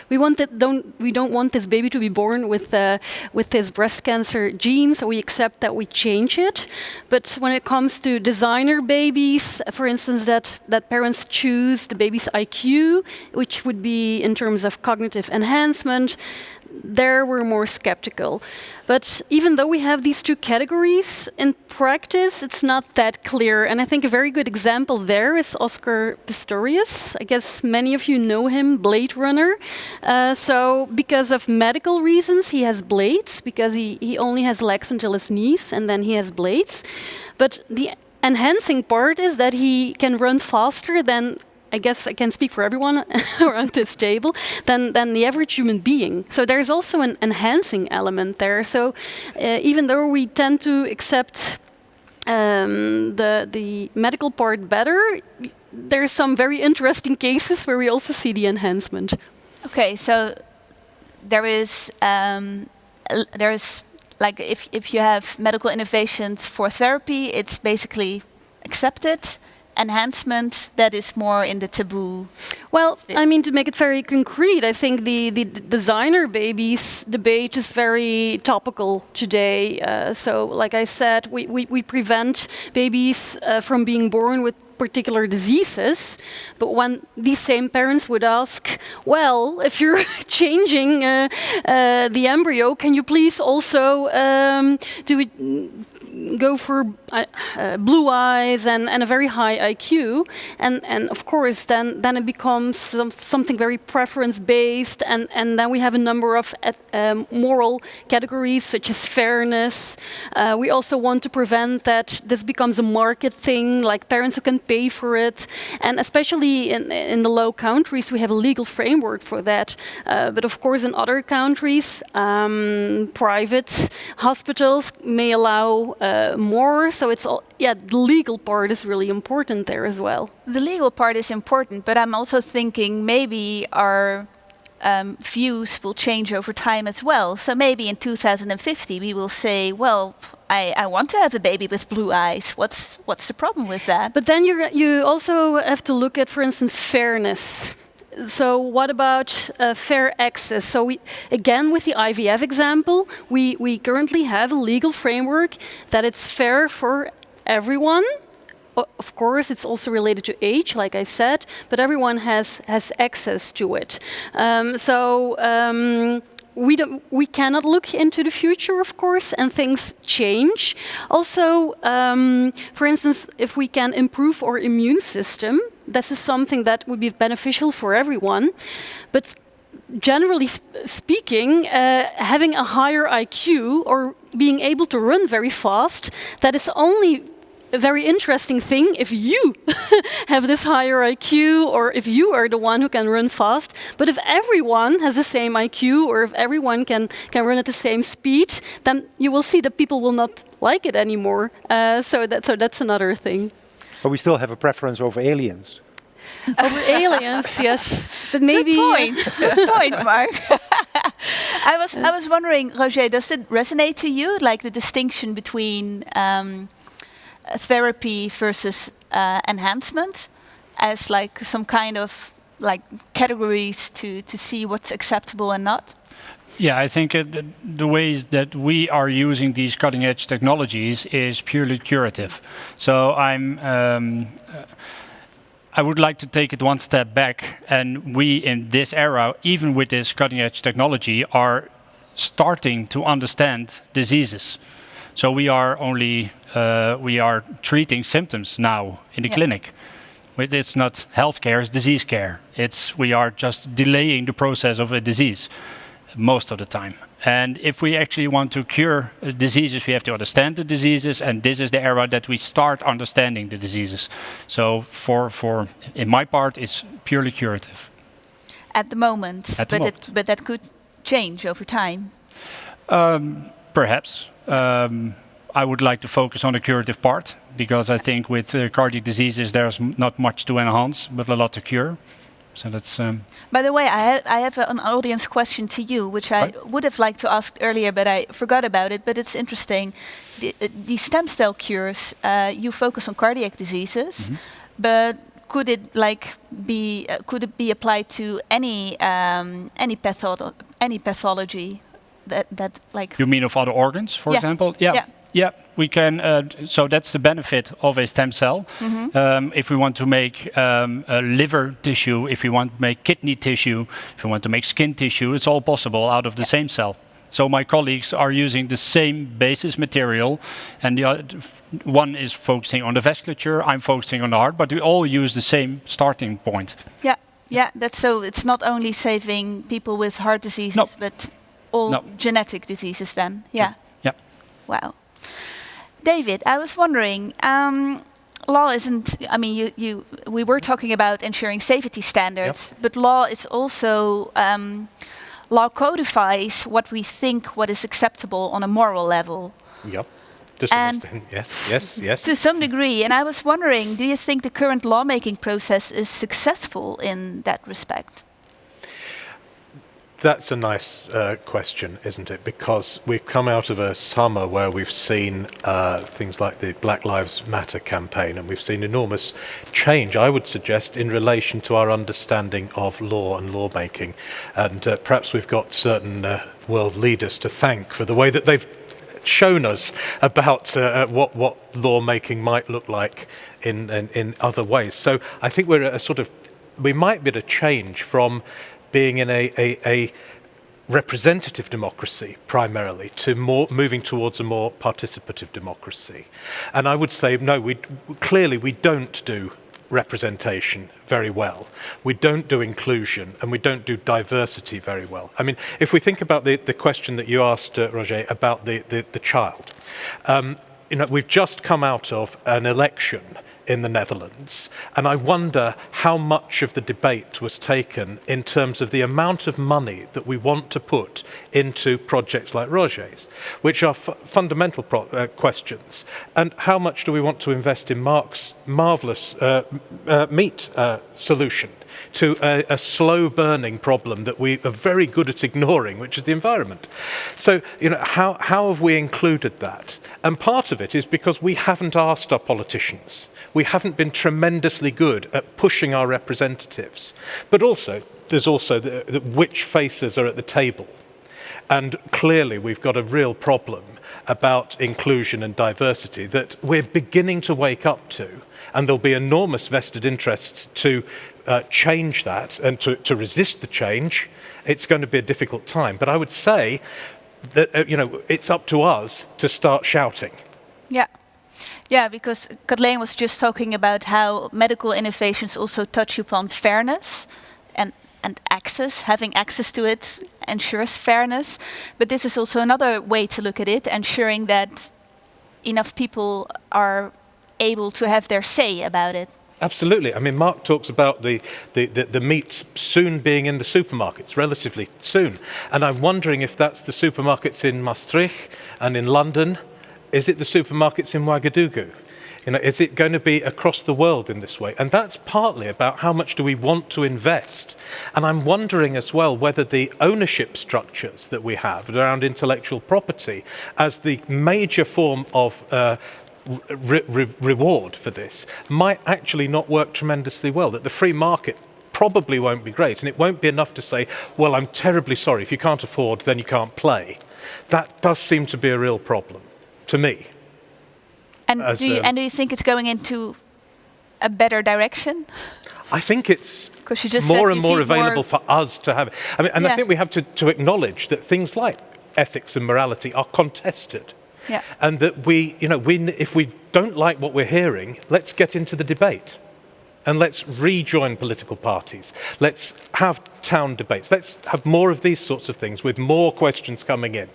E: we don't want this baby to be born with this breast cancer gene, so we accept that we change it. But when it comes to designer babies, for instance, that parents choose the baby's IQ, which would be in terms of cognitive enhancement, there we're more skeptical. But even though we have these two categories, in practice it's not that clear. And I think a very good example there is Oscar Pistorius. I guess many of you know him, Blade Runner. So because of medical reasons, he has blades, because he only has legs until his knees, and then he has blades. But the enhancing part is that he can run faster than, I guess I can speak for everyone around this table, than the average human being. So there's also an enhancing element there. So even though we tend to accept the medical part better, there's some very interesting cases where we also see the enhancement.
A: Okay, so there's like if you have medical innovations for therapy, it's basically accepted. Enhancement, that is more in the taboo.
E: Well, I mean, to make it very concrete, I think the designer babies debate is very topical today. So, like I said, we prevent babies from being born with particular diseases, but when these same parents would ask, well, if you're changing the embryo, can you please also go for blue eyes and a very high IQ, and of course then it becomes something very preference-based, and then we have a number of moral categories such as fairness. We also want to prevent that this becomes a market thing, like parents who can pay for it, and especially in the low countries we have a legal framework for that. But of course in other countries, private hospitals may allow more, so it's all, yeah, the legal part is really important there as well.
A: The legal part is important, but I'm also thinking maybe our views will change over time as well. So maybe in 2050 we will say, well, I want to have a baby with blue eyes. What's the problem with that?
E: But then you also have to look at, for instance, fairness. So what about fair access? So we, again, with the IVF example, we currently have a legal framework that it's fair for everyone. Of course, it's also related to age, like I said, but everyone has access to it. We cannot look into the future, of course, and things change. Also, for instance, if we can improve our immune system, this is something that would be beneficial for everyone. But generally speaking, having a higher IQ or being able to run very fast, that is only a very interesting thing if you have this higher IQ, or if you are the one who can run fast. But if everyone has the same IQ, or if everyone can run at the same speed, then you will see that people will not like it anymore. So that's another thing.
C: But we still have a preference over aliens.
E: Over aliens, yes. But maybe.
A: Good point. Good point, Mark. I was wondering, Rogier, does it resonate to you, like the distinction between therapy versus enhancement as like some kind of like categories to see what's acceptable and not?
D: Yeah, I think the ways that we are using these cutting-edge technologies is purely curative. So I would like to take it one step back, and we in this era, even with this cutting-edge technology, are starting to understand diseases. So we are only we are treating symptoms now in the clinic. It's not healthcare; it's disease care. We are just delaying the process of a disease most of the time. And if we actually want to cure diseases, we have to understand the diseases, and this is the era that we start understanding the diseases. So for in my part, it's purely curative.
A: At the moment, but that could change over time.
D: Perhaps. I would like to focus on the curative part, because I think with cardiac diseases there's not much to enhance, but a lot to cure. So that's.
A: By the way, I have an audience question to you, which I would have liked to ask earlier, but I forgot about it. But it's interesting. The stem cell cures, you focus on cardiac diseases, but could it be applied to any pathology that like? You
D: mean of other organs, for example? Yeah, we can. So that's the benefit of a stem cell. If we want to make a liver tissue, if we want to make kidney tissue, if we want to make skin tissue, it's all possible out of the same cell. So my colleagues are using the same basis material, and the one is focusing on the vasculature, I'm focusing on the heart, but we all use the same starting point.
A: Yeah. That's so. It's not only saving people with heart diseases, but all genetic diseases. Then, yeah. Wow. David, I was wondering, law isn't, I mean, we were talking about ensuring safety standards, but law is also, law codifies what we think what is acceptable on a moral level.
G: Yep, to some extent, yes.
A: To some degree, and I was wondering, do you think the current lawmaking process is successful in that respect?
G: That's a nice question, isn't it? Because we've come out of a summer where we've seen things like the Black Lives Matter campaign, and we've seen enormous change, I would suggest, in relation to our understanding of law and lawmaking. And perhaps we've got certain world leaders to thank for the way that they've shown us about what lawmaking might look like in other ways. So I think we're at we might be at a change from being in a representative democracy primarily to moving towards a more participative democracy. And I would say, no, clearly we don't do representation very well. We don't do inclusion, and we don't do diversity very well. I mean, if we think about the question that you asked, Roger, about the child, we've just come out of an election in the Netherlands, and I wonder how much of the debate was taken in terms of the amount of money that we want to put into projects like Roger's, which are fundamental questions, and how much do we want to invest in Mark's marvellous meat solution to a slow-burning problem that we are very good at ignoring, which is the environment. So, how have we included that? And part of it is because we haven't asked our politicians. We haven't been tremendously good at pushing our representatives. But also, there's also which faces are at the table. And clearly, we've got a real problem about inclusion and diversity that we're beginning to wake up to. And there'll be enormous vested interests to change that and to resist the change. It's going to be a difficult time. But I would say that it's up to us to start shouting.
A: Yeah, because Katleen was just talking about how medical innovations also touch upon fairness and access. Having access to it ensures fairness. But this is also another way to look at it, ensuring that enough people are able to have their say about it.
G: Absolutely. I mean, Mark talks about the meat soon being in the supermarkets, relatively soon. And I'm wondering if that's the supermarkets in Maastricht and in London. Is it the supermarkets in Ouagadougou? Is it going to be across the world in this way? And that's partly about how much do we want to invest. And I'm wondering as well whether the ownership structures that we have around intellectual property as the major form of reward for this might actually not work tremendously well, that the free market probably won't be great, and it won't be enough to say, well, I'm terribly sorry, if you can't afford, then you can't play. That does seem to be a real problem, to me.
A: And do you think it's going into a better direction?
G: I think it's
A: you just
G: more and more available for us to have it. I mean, and I think we have to acknowledge that things like ethics and morality are contested.
A: Yeah.
G: And that if we don't like what we're hearing, let's get into the debate. And let's rejoin political parties. Let's have town debates. Let's have more of these sorts of things with more questions coming in.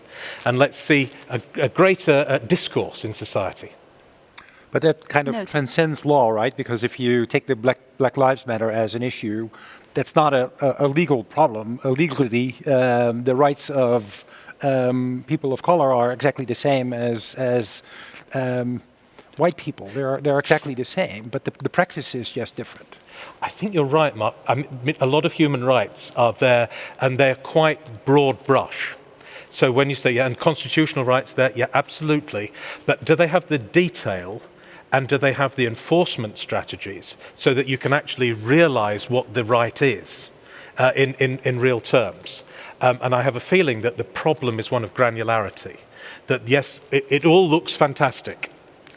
G: And let's see a greater discourse in society.
C: But that kind of transcends law, right? Because if you take the Black Lives Matter as an issue, that's not a legal problem. Legally, the rights of people of color are exactly the same as white people. They're exactly the same, but the practice is just different.
G: I think you're right, Mark. I mean, a lot of human rights are there, and they're quite broad brush. So when you say, and constitutional rights there, absolutely. But do they have the detail, and do they have the enforcement strategies so that you can actually realize what the right is in real terms? And I have a feeling that the problem is one of granularity. That yes, it all looks fantastic.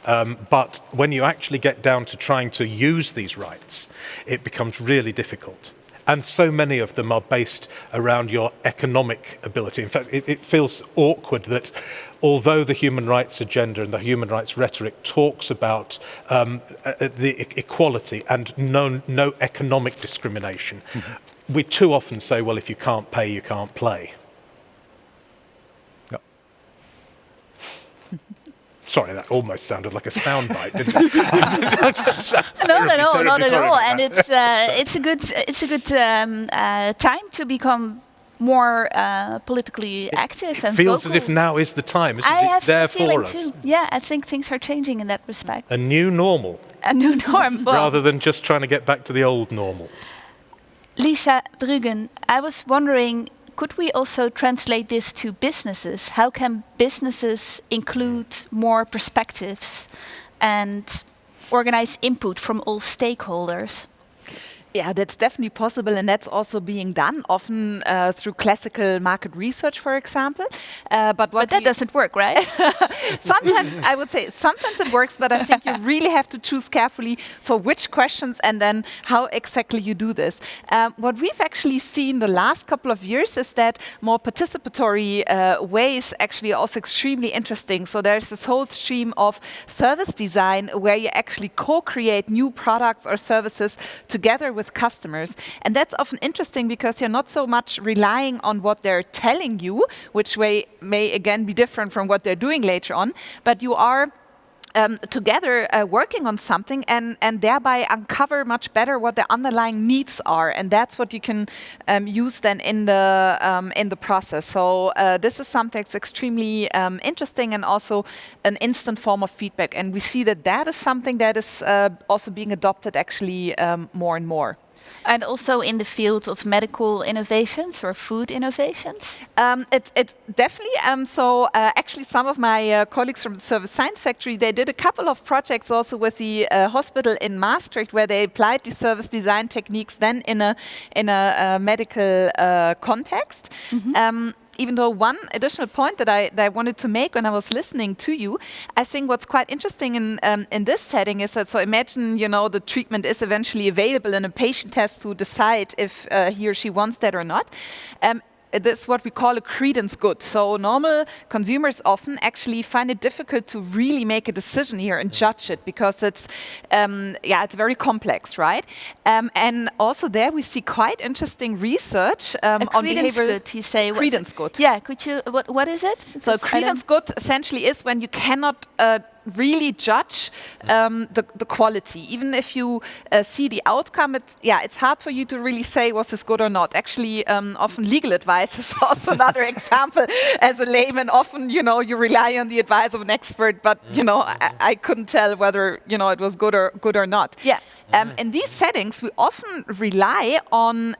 G: But when you actually get down to trying to use these rights, it becomes really difficult. And so many of them are based around your economic ability. In fact, it feels awkward that although the human rights agenda and the human rights rhetoric talks about the equality and no economic discrimination, we too often say, well, if you can't pay, you can't play. Sorry, that almost sounded like a soundbite, didn't it?
A: Not at all. And it's a good time to become more politically active and
G: feels
A: vocal.
G: as if now is the time, isn't it? It's there for us.
A: Too. Yeah, I think things are changing in that respect.
G: A new normal.
A: A new norm.
G: Rather than just trying to get back to the old normal.
A: Lisa Brüggen, I was wondering, could we also translate this to businesses? How can businesses include more perspectives and organize input from all stakeholders?
F: Yeah, that's definitely possible, and that's also being done often through classical market research, for example. But
A: that doesn't work, right?
F: Sometimes, I would say, sometimes it works, but I think you really have to choose carefully for which questions and then how exactly you do this. What we've actually seen the last couple of years is that more participatory ways actually are also extremely interesting. So there's this whole stream of service design where you actually co-create new products or services together with customers. And that's often interesting because you're not so much relying on what they're telling you, which may again be different from what they're doing later on, but you are together working on something and thereby uncover much better what the underlying needs are, and that's what you can use then in the process. So this is something that's extremely interesting and also an instant form of feedback, and we see that is something that is also being adopted actually more and more.
A: And also in the field of medical innovations or food innovations?
F: It's definitely. So actually some of my colleagues from the Service Science Factory, they did a couple of projects also with the hospital in Maastricht where they applied the service design techniques then in a medical context. Mm-hmm. Even though one additional point that I wanted to make when I was listening to you, I think what's quite interesting in this setting is that, so imagine, the treatment is eventually available and a patient has to decide if he or she wants that or not. This is what we call a credence good. So normal consumers often actually find it difficult to really make a decision here and judge it because it's very complex, right? And also there we see quite interesting research on behavioral.
A: Good, you say.
F: Credence good.
A: Yeah, could you? What is it?
F: So credence good essentially is when you cannot really judge the quality. Even if you see the outcome, it's hard for you to really say was this good or not. Actually, often legal advice is also another example. As a layman, often, you rely on the advice of an expert, but, I couldn't tell whether, it was good or not.
A: Yeah.
F: In these settings, we often rely on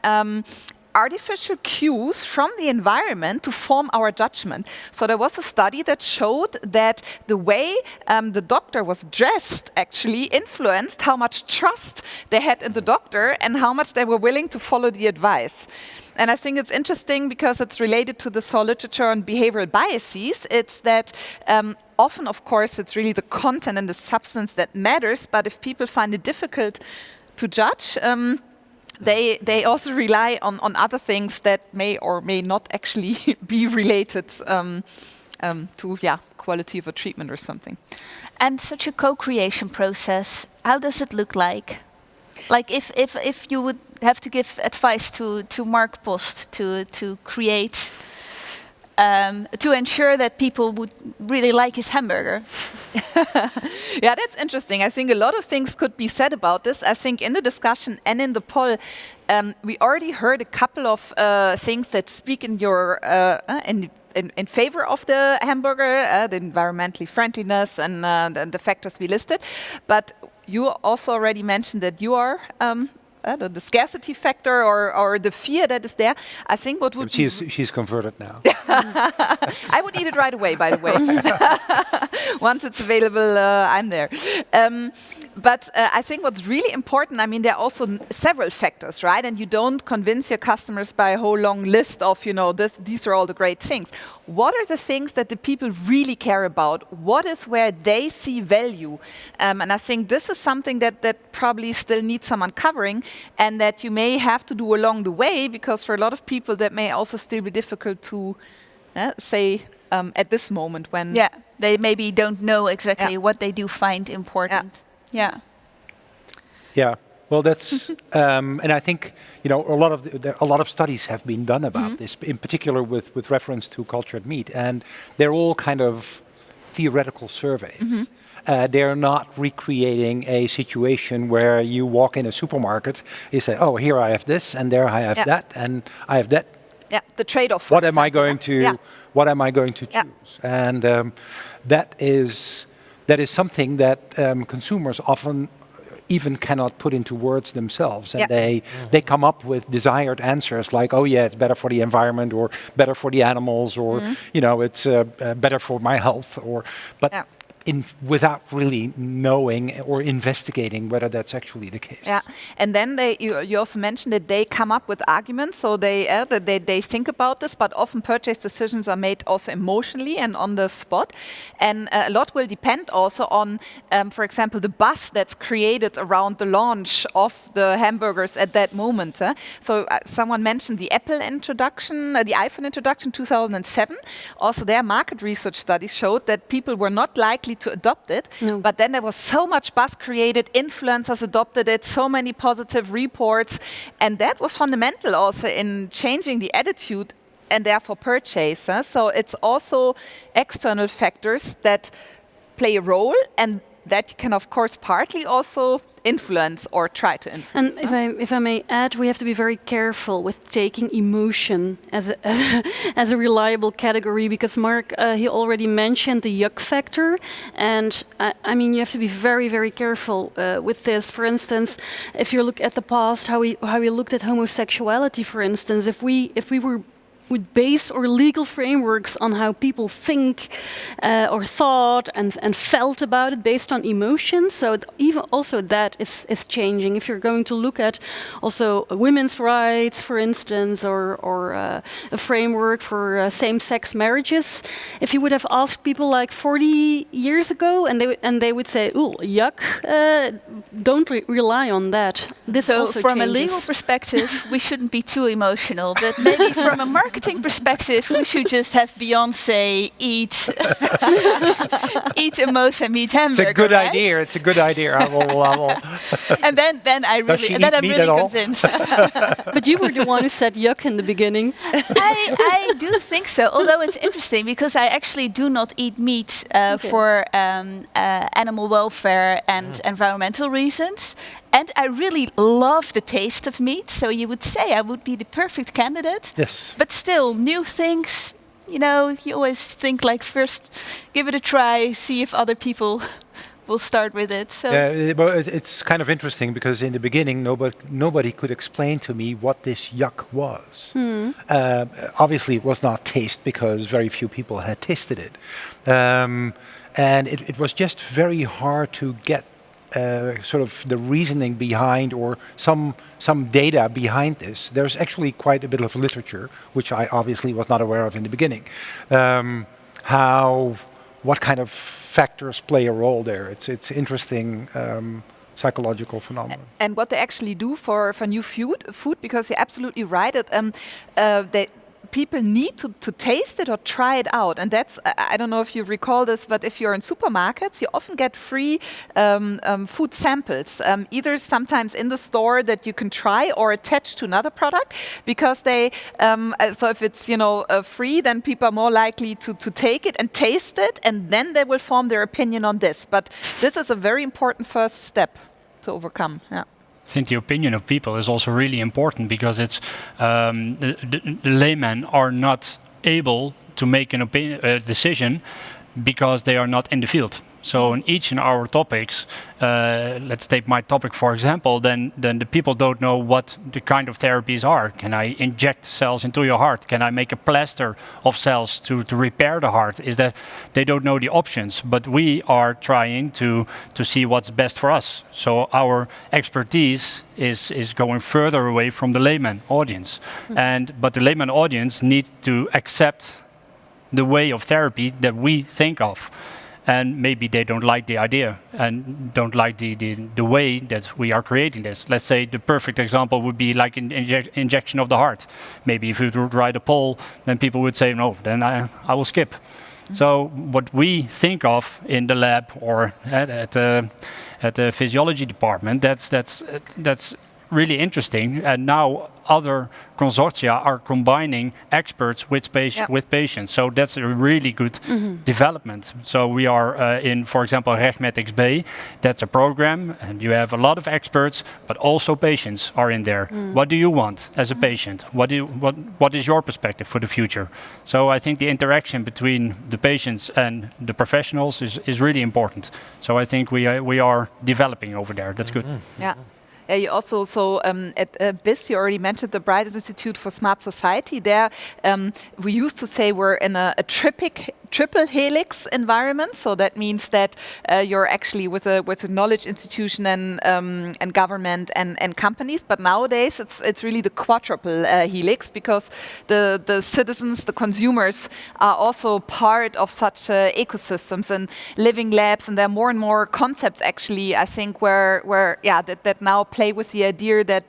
F: artificial cues from the environment to form our judgment. So there was a study that showed that the way the doctor was dressed actually influenced how much trust they had in the doctor and how much they were willing to follow the advice. And I think it's interesting because it's related to this whole literature on behavioral biases. It's that often, of course, it's really the content and the substance that matters, but if people find it difficult to judge, they also rely on other things that may or may not actually be related to quality of a treatment or something.
A: And such a co-creation process, how does it look like? Like if you would have to give advice to Mark Post to create, to ensure that people would really like his hamburger.
F: Yeah, that's interesting. I think a lot of things could be said about this. I think in the discussion and in the poll, we already heard a couple of things that speak in your in favor of the hamburger, the environmentally friendliness and the factors we listed. But you also already mentioned that you are the scarcity factor or the fear that is there. I think what would
C: she's converted now.
F: I would eat it right away, by the way. Once it's available, I'm there. But I think what's really important, I mean, there are also several factors, right? And you don't convince your customers by a whole long list of, these are all the great things. What are the things that the people really care about? What is where they see value? And I think this is something that probably still needs some uncovering and that you may have to do along the way, because for a lot of people that may also still be difficult to say at this moment when...
A: Yeah, they maybe don't know exactly what they do find important. Yeah.
C: Yeah. Well, that's and I think a lot of studies have been done about this, in particular with reference to cultured meat, and they're all kind of theoretical surveys. They're not recreating a situation where you walk in a supermarket, you say, "Oh, here I have this, and there I have that, and I have that."
F: Yeah, the trade-off.
C: What am I going to? What am I going to choose? And that is something that consumers often even cannot put into words themselves, and they come up with desired answers like, "Oh yeah, it's better for the environment, or better for the animals, or it's better for my health," without really knowing or investigating whether that's actually the case.
F: Yeah, and then you also mentioned that they come up with arguments, so they think about this, but often purchase decisions are made also emotionally and on the spot, and a lot will depend also on, for example, the buzz that's created around the launch of the hamburgers at that moment. So someone mentioned the Apple introduction, the iPhone introduction, 2007. Also, their market research study showed that people were not likely to adopt it, but then there was so much buzz created, influencers adopted it, so many positive reports, and that was fundamental also in changing the attitude and therefore purchase. So it's also external factors that play a role, and that can of course partly also influence or try to influence.
E: And if I may add, we have to be very careful with taking emotion as a reliable category, because Mark, he already mentioned the yuck factor, and I mean you have to be very, very careful with this. For instance, if you look at the past, how we looked at homosexuality, for instance, if we would base our legal frameworks on how people think or thought and felt about it based on emotions. So even also that is changing. If you're going to look at also women's rights, for instance, or a framework for same-sex marriages, if you would have asked people like 40 years ago, and they would say, "Ooh, yuck," don't rely on that. This
A: so
E: also
A: from
E: changes.
A: a legal perspective, we shouldn't be too emotional, but maybe from a marketing perspective, we should just have Beyoncé eat a Mosa meat hamburger.
C: It's a good
A: right?
C: idea. It's a good idea. I will.
A: And then I'm really convinced.
E: But you were the one who said yuck in the beginning.
A: I do think so. Although it's interesting because I actually do not eat meat for animal welfare and environmental reasons. And I really love the taste of meat, so you would say I would be the perfect candidate.
C: Yes.
A: But still, new things, you always think like first give it a try, see if other people we'll start with it. So
C: It's kind of interesting because in the beginning, nobody could explain to me what this yuck was. Obviously, it was not taste because very few people had tasted it. And it was just very hard to get sort of the reasoning behind or some data behind this. There's actually quite a bit of literature, which I obviously was not aware of in the beginning. What kind of factors play a role there? It's interesting psychological phenomenon.
F: And what they actually do for new food, because you're absolutely right. They people need to taste it or try it out. And that's, I don't know if you recall this, but if you're in supermarkets, you often get free food samples, either sometimes in the store that you can try or attached to another product, because they, so if it's, free, then people are more likely to take it and taste it, and then they will form their opinion on this. But this is a very important first step to overcome. Yeah.
D: I think the opinion of people is also really important, because it's the laymen are not able to make a decision because they are not in the field. So in each of our topics, let's take my topic for example, then the people don't know what the kind of therapies are. Can I inject cells into your heart? Can I make a plaster of cells to repair the heart? Is that they don't know the options, but we are trying to see what's best for us. So our expertise is going further away from the layman audience. But the layman audience needs to accept the way of therapy that we think of. And maybe they don't like the idea and don't like the way that we are creating this. Let's say the perfect example would be like an injection of the heart. Maybe if you would write a poll, then people would say, no, then I will skip. So what we think of in the lab or at the physiology department, that's really interesting. And now other consortia are combining experts with patients. So that's a really good development. So we are in, for example, Rechtmetics B. That's a program, and you have a lot of experts, but also patients are in there. What do you want as a patient? What is your perspective for the future? So I think the interaction between the patients and the professionals is really important. So I think we are developing over there. That's good.
F: Yeah. You also, at BIS, you already mentioned the Brüggen Institute for Smart Society. There, we used to say we're in a triple helix environment. So that means that you're actually with a knowledge institution and government and companies. But nowadays, it's really the quadruple helix, because the citizens, the consumers, are also part of such ecosystems and living labs. And there are more and more concepts, actually, I think, where that now play with the idea that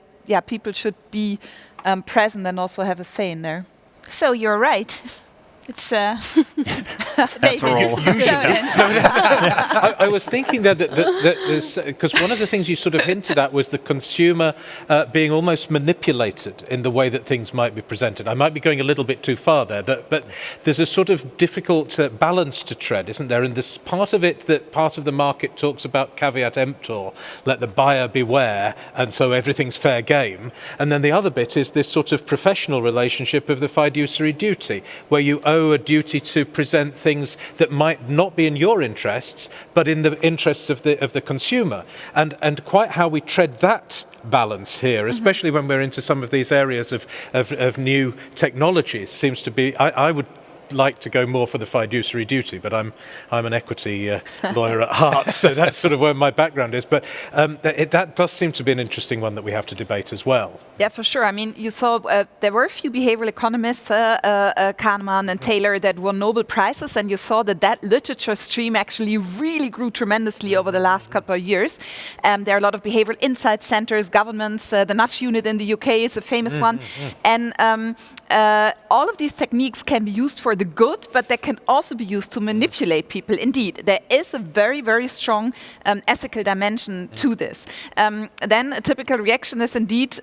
F: people should be present and also have a say in there.
A: So you're right. It's
D: After all.
G: I was thinking that because one of the things you sort of hinted at was the consumer being almost manipulated in the way that things might be presented. I might be going a little bit too far there, but there's a sort of difficult balance to tread, isn't there? And this part of it, that part of the market talks about caveat emptor, let the buyer beware, and so everything's fair game. And then the other bit is this sort of professional relationship of the fiduciary duty, where you owe a duty to present things that might not be in your interests, but in the interests of the consumer, and quite how we tread that balance here, especially when we're into some of these areas of new technologies, seems to be. I would like to go more for the fiduciary duty, but I'm an equity lawyer at heart, so that's sort of where my background is. But that does seem to be an interesting one that we have to debate as well.
F: Yeah, for sure. I mean, you saw there were a few behavioral economists, Kahneman and Taylor, that won Nobel Prizes, and you saw that literature stream actually really grew tremendously over the last couple of years. There are a lot of behavioral insight centers, governments. The Nudge Unit in the UK is a famous one, and all of these techniques can be used for the good, but they can also be used to manipulate people. Indeed, there is a very, very strong ethical dimension to this. Then a typical reaction is indeed,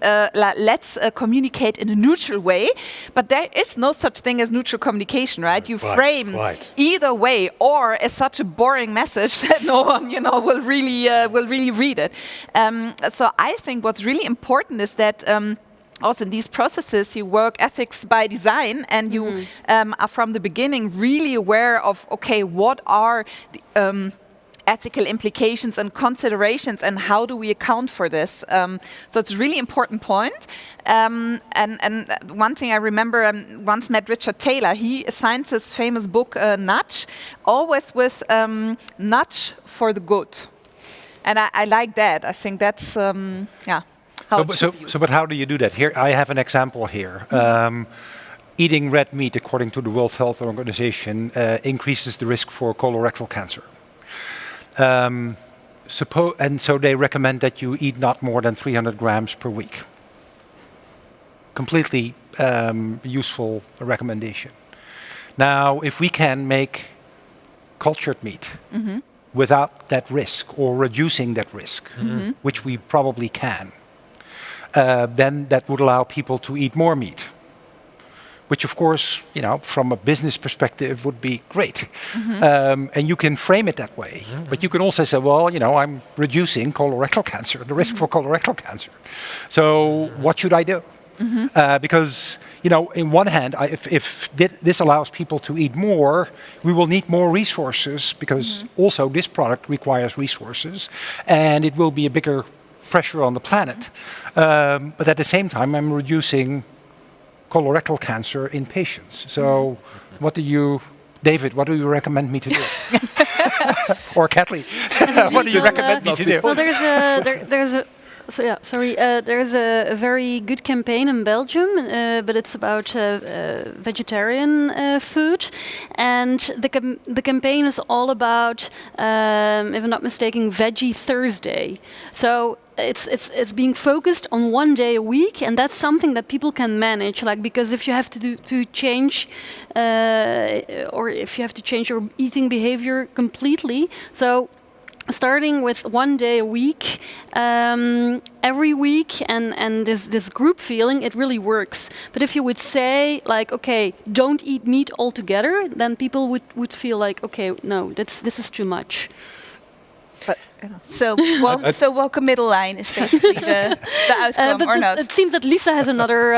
F: let's communicate in a neutral way, but there is no such thing as neutral communication, right? You frame either way, or as such a boring message that no one, will really read it. So I think what's really important is that also in these processes, you work ethics by design, and you are from the beginning really aware of, okay, what are the ethical implications and considerations, and how do we account for this? So it's a really important point. And one thing I remember, once met Richard Taylor. He assigns his famous book Nudge, always with nudge for the good. And I like that. I think that's how it should be used.
C: But how do you do that? Here, I have an example here. Eating red meat, according to the World Health Organization, increases the risk for colorectal cancer. And so they recommend that you eat not more than 300 grams per week. Completely useful recommendation. Now, if we can make cultured meat without that risk or reducing that risk, which we probably can, then that would allow people to eat more meat. Which, of course, from a business perspective, would be great, and you can frame it that way. But you can also say, well, I'm reducing colorectal cancer, the risk for colorectal cancer. So, what should I do? Because, in one hand, if this allows people to eat more, we will need more resources because also this product requires resources, and it will be a bigger pressure on the planet. But at the same time, I'm reducing colorectal cancer in patients. So David, what do you recommend me to do? Or Katleen, what do you recommend me to do?
E: Well, there's a very good campaign in Belgium, but it's about vegetarian food, and the campaign is all about, if I'm not mistaken, Veggie Thursday. So it's being focused on one day a week, and that's something that people can manage. Like, because if you have to change, or if you have to change your eating behavior completely, so starting with one day a week, every week, and this group feeling, it really works. But if you would say, like, okay, don't eat meat altogether, then people would feel like, okay, no, this is too much.
F: But,
A: So walk a middle line is basically the outcome,
E: but
A: or not?
E: It seems that Lisa has another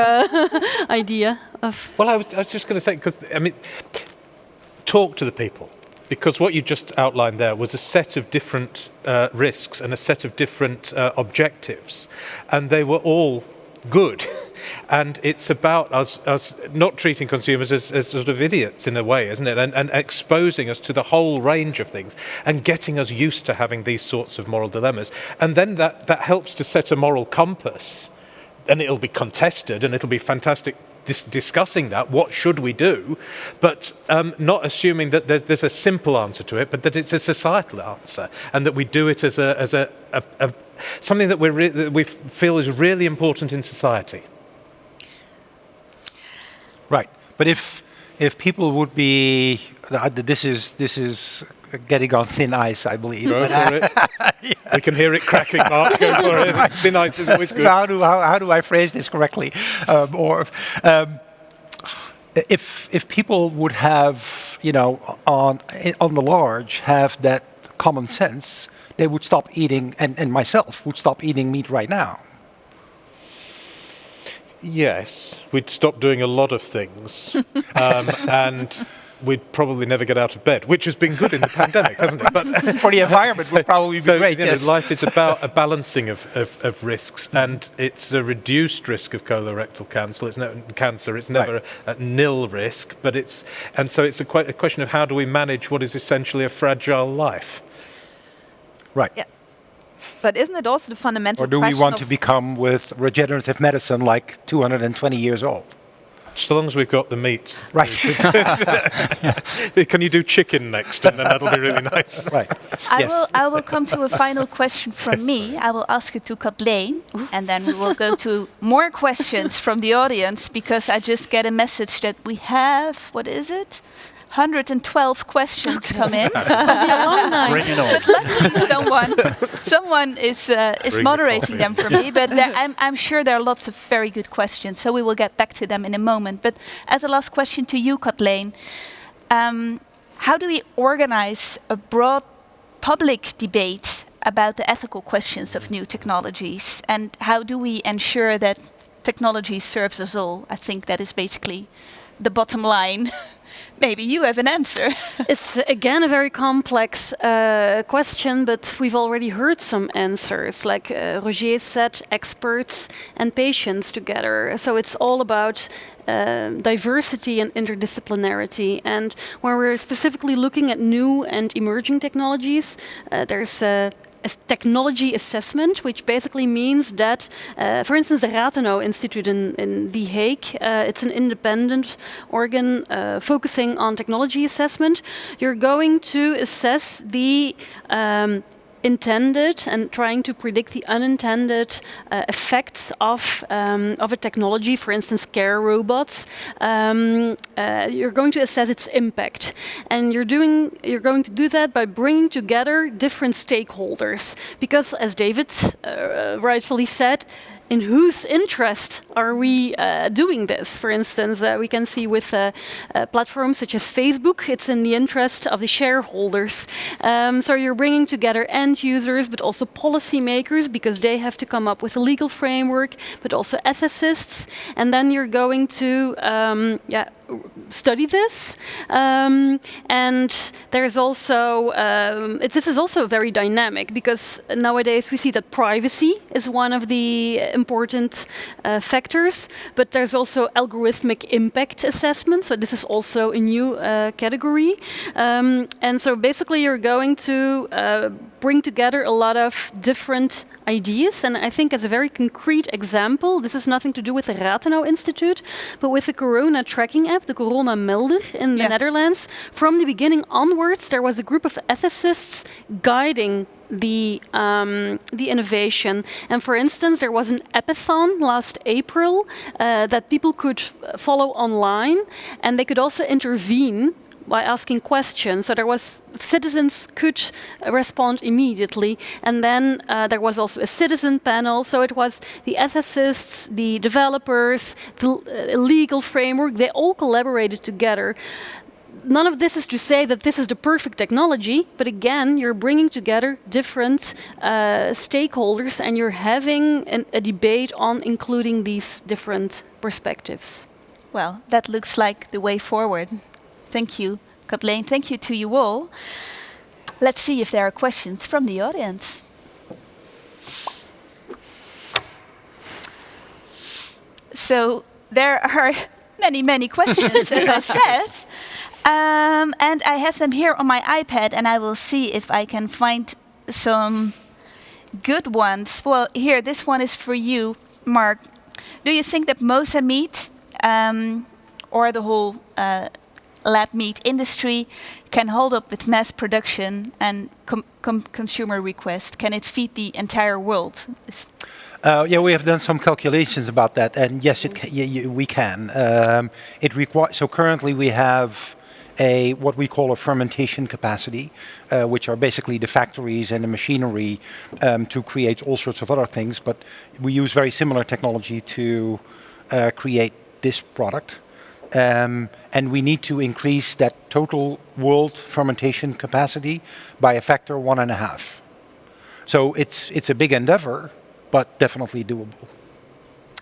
E: idea of.
G: Well, I was just going to say, because talk to the people. Because what you just outlined there was a set of different risks and a set of different objectives, and they were all good. And it's about us not treating consumers as sort of idiots in a way, isn't it? And exposing us to the whole range of things and getting us used to having these sorts of moral dilemmas. And then that helps to set a moral compass, and it'll be contested, and it'll be fantastic discussing that, what should we do, but not assuming that there's a simple answer to it, but that it's a societal answer, and that we do it as a something that we feel is really important in society.
C: Right, but if people would be, this is getting on thin ice, I believe.
G: Go for it. We can hear it cracking, Mark. Go for it. Thin ice is always good.
C: So how do I phrase this correctly? If people would have, on the large, have that common sense, they would stop eating, and myself would stop eating meat right now.
G: Yes, we'd stop doing a lot of things, and we'd probably never get out of bed, which has been good in the pandemic, hasn't it? But
C: for the environment, would probably be great. Yes.
G: Life is about a balancing of risks, and it's a reduced risk of colorectal cancer. It's never a nil risk, but it's quite a question of how do we manage what is essentially a fragile life.
C: Right.
F: Yeah. But isn't it also the fundamental
C: question? Or do we want to become with regenerative medicine like 220 years old?
G: So long as we've got the meat.
C: Right.
G: Can you do chicken next? And then that'll be really nice.
C: Right.
A: I will come to a final question from me. I will ask it to Katleen, and then we will go to more questions from the audience, because I just get a message that we have, 112 questions come in.
E: Bring
A: it on. But luckily someone is moderating them for me. But I'm sure there are lots of very good questions, so we will get back to them in a moment. But as a last question to you, Katleen, how do we organize a broad public debate about the ethical questions of new technologies? And how do we ensure that technology serves us all? I think that is basically the bottom line. Maybe you have an answer.
E: It's again a very complex question, but we've already heard some answers. Like Rogier said, experts and patients together. So it's all about diversity and interdisciplinarity. And when we're specifically looking at new and emerging technologies, there's a technology assessment, which basically means that, for instance, the Rathenau Institute in The Hague, it's an independent organ focusing on technology assessment. You're going to assess the intended and trying to predict the unintended effects of a technology, for instance, care robots. You're going to assess its impact, and you're going to do that by bringing together different stakeholders. Because, as David rightfully said, in whose interest are we doing this? For instance, we can see with platforms such as Facebook, it's in the interest of the shareholders. So you're bringing together end users, but also policymakers, because they have to come up with a legal framework, but also ethicists. And then you're going to study this. And there's also, this is also very dynamic, because nowadays we see that privacy is one of the important factors, but there's also algorithmic impact assessment. So this is also a new category. And so basically you're going to bring together a lot of different ideas. And I think as a very concrete example, this has nothing to do with the Rathenau Institute, but with the Corona tracking app, the Corona Melder in the Netherlands. From the beginning onwards, there was a group of ethicists guiding the innovation. And for instance, there was an epathon last April that people could follow online, and they could also intervene by asking questions. So there was, citizens could respond immediately. And then there was also a citizen panel. So it was the ethicists, the developers, the legal framework, they all collaborated together. None of this is to say that this is the perfect technology, but again, you're bringing together different stakeholders, and you're having a debate on including these different perspectives.
A: Well, that looks like the way forward. Thank you, Katleen. Thank you to you all. Let's see if there are questions from the audience. So there are many questions, as I said. And I have them here on my iPad, and I will see if I can find some good ones. Well, here, this one is for you, Mark. Do you think that MOSA meat or the whole lab meat industry can hold up with mass production and consumer request? Can it feed the entire world?
C: Yeah, we have done some calculations about that, and yes, we can. So currently we have what we call a fermentation capacity, which are basically the factories and the machinery to create all sorts of other things. But we use very similar technology to create this product. And we need to increase that total world fermentation capacity by a factor 1.5. So it's a big endeavor, but definitely doable.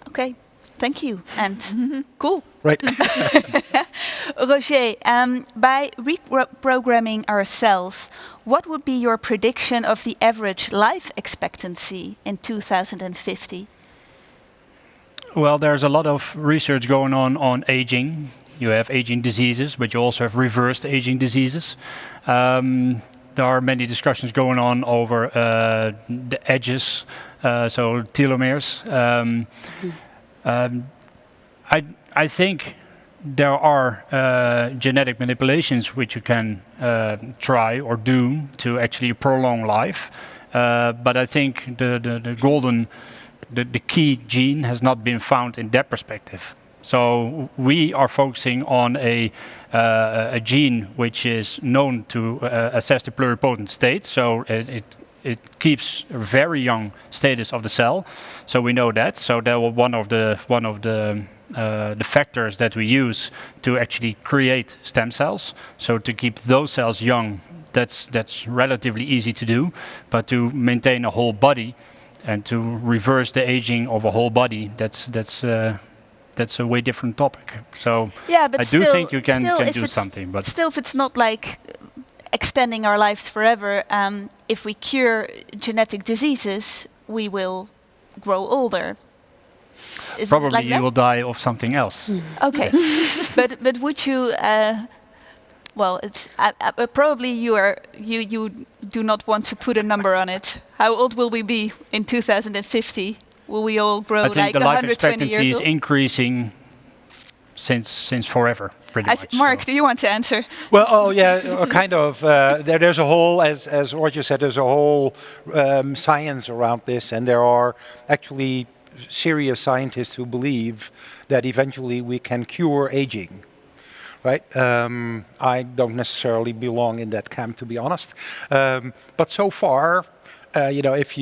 A: Okay, thank you. And cool.
C: Right.
A: Rogier, by reprogramming our cells, what would be your prediction of the average life expectancy in 2050?
D: Well, there's a lot of research going on aging. You have aging diseases, but you also have reversed aging diseases. There are many discussions going on over the edges, so telomeres. I think there are genetic manipulations which you can try or do to actually prolong life. But I think the key gene has not been found in that perspective. So we are focusing on a gene which is known to assess the pluripotent state. So it keeps a very young status of the cell. So we know that. So that was one of the factors that we use to actually create stem cells. So to keep those cells young, that's relatively easy to do. But to maintain a whole body and to reverse the aging of a whole body, that's that's a way different topic. So
A: Yeah, but
D: I
A: still,
D: do think you can
A: still if
D: do
A: it's-
D: something, but
A: still, if it's not like extending our lives forever, if we cure genetic diseases, we will grow older. Is it
D: probably
A: like
D: you
A: that?
D: will die of something else.
A: Okay, but would you? Well, it's probably you do not want to put a number on it. How old will we be in 2050? Will we all grow
D: I think
A: like
D: the life
A: 120
D: expectancy
A: years
D: is
A: old?
D: increasing since forever, pretty much.
A: Mark,
D: so.
A: do you want to answer?
C: Well, oh yeah, kind of. There's a whole, as Roger said, there's a whole science around this, and there are actually serious scientists who believe that eventually we can cure aging. Right? I don't necessarily belong in that camp, to be honest. But so far, if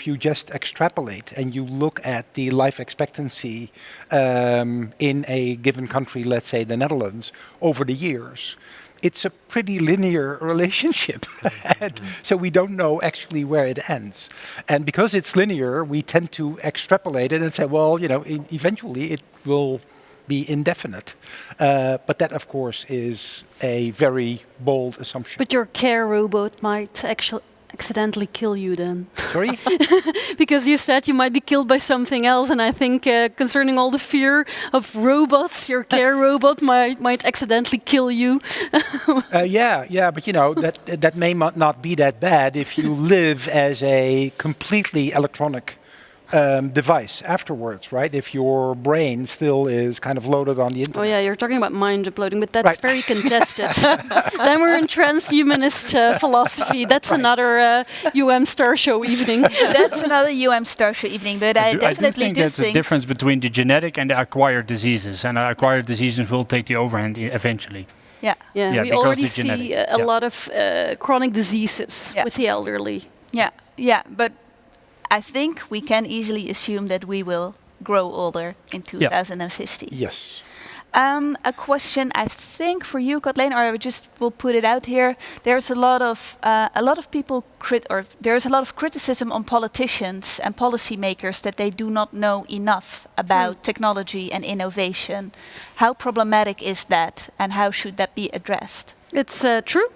C: you just extrapolate and you look at the life expectancy in a given country, let's say the Netherlands, over the years, it's a pretty linear relationship. And so we don't know actually where it ends. And because it's linear, we tend to extrapolate it and say, well, eventually it will be indefinite. But that, of course, is a very bold assumption.
E: But your care robot might accidentally kill you then.
C: Sorry?
E: Because you said you might be killed by something else, and I think concerning all the fear of robots, your care robot might accidentally kill you.
C: Yeah, but that may not be that bad if you live as a completely electronic device afterwards, right? If your brain still is kind of loaded on the internet.
E: Oh yeah, you're talking about mind uploading, but that's
C: Right.
E: very contested. Then we're in transhumanist philosophy. That's another Star Show evening.
A: That's another Star Show evening, but I
D: I do
A: definitely
D: think
A: do
D: there's a
A: think
D: difference between the genetic and the acquired diseases, and acquired diseases will take the overhand eventually.
A: yeah.
E: Yeah,
D: Yeah,
E: we
D: because
E: already
D: the
E: see
D: genetic,
E: a
D: yeah.
E: lot of chronic diseases
A: Yeah.
E: with the elderly.
A: Yeah, but I think we can easily assume that we will grow older in 2050.
C: Yes.
A: A question I think for you, Katleen, or I just will put it out here. There's a lot of people there's a lot of criticism on politicians and policymakers that they do not know enough about technology and innovation. How problematic is that, and how should that be addressed?
E: It's true.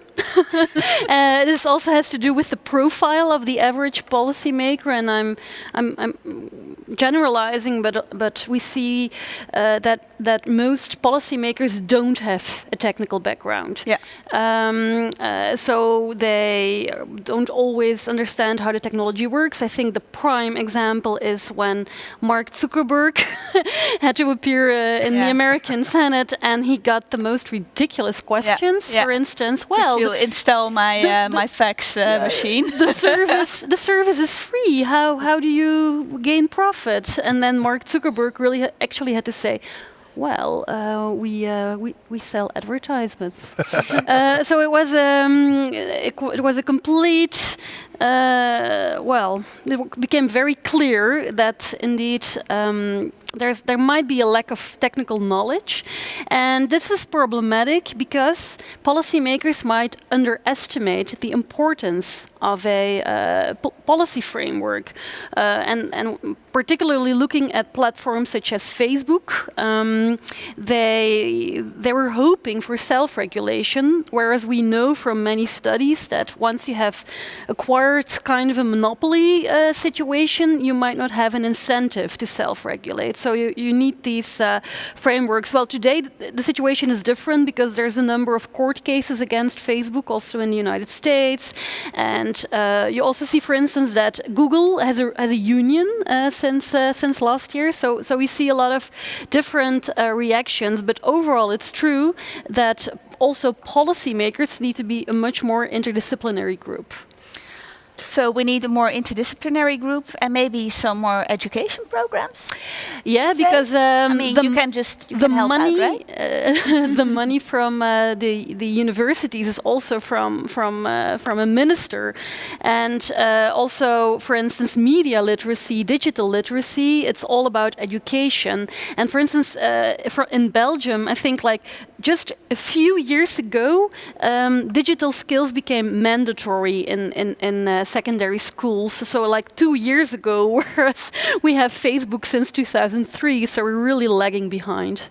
E: This also has to do with the profile of the average policymaker, and I'm generalizing, but we see that most policymakers don't have a technical background.
A: Yeah.
E: So they don't always understand how the technology works. I think the prime example is when Mark Zuckerberg had to appear in the American Senate, and he got the most ridiculous questions.
A: Yeah.
E: For instance, well,
A: Could you install my my fax machine?
E: the service is free. How do you gain profit? And then Mark Zuckerberg really actually had to say, well, we sell advertisements. So it was a complete. It became very clear that indeed. There might be a lack of technical knowledge, and this is problematic because policymakers might underestimate the importance of a policy framework, and particularly looking at platforms such as Facebook, they were hoping for self-regulation, whereas we know from many studies that once you have acquired kind of a monopoly situation, you might not have an incentive to self-regulate. So you need these frameworks. Well, today the situation is different because there's a number of court cases against Facebook, also in the United States, and you also see, for instance, that Google has a union since last year. So we see a lot of different reactions, but overall, it's true that also policymakers need to be a much more interdisciplinary group.
A: So we need a more interdisciplinary group and maybe some more education programs.
E: Yeah, because
A: you can help
E: money,
A: out, right?
E: the money from the universities is also from a minister, and also, for instance, media literacy, digital literacy. It's all about education. And for instance, in Belgium, I think like just a few years ago, digital skills became mandatory in secondary schools. So like 2 years ago, whereas we have Facebook since 2003, so we're really lagging behind.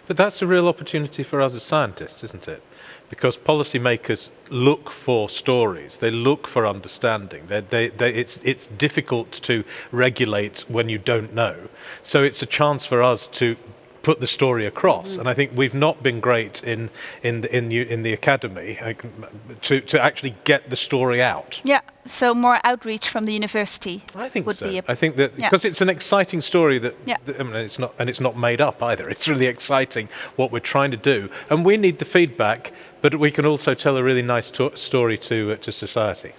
G: But that's a real opportunity for us as scientists, isn't it? Because policymakers look for stories, they look for understanding. It's difficult to regulate when you don't know. So it's a chance for us to put the story across. And I think we've not been great in the academy to actually get the story out.
A: Yeah, so more outreach from the university.
G: I think
A: would
G: so.
A: be
G: I think that because it's an exciting story that,
A: Yeah.
G: I mean, it's not made up either. It's really exciting what we're trying to do, and we need the feedback. But we can also tell a really nice story to society.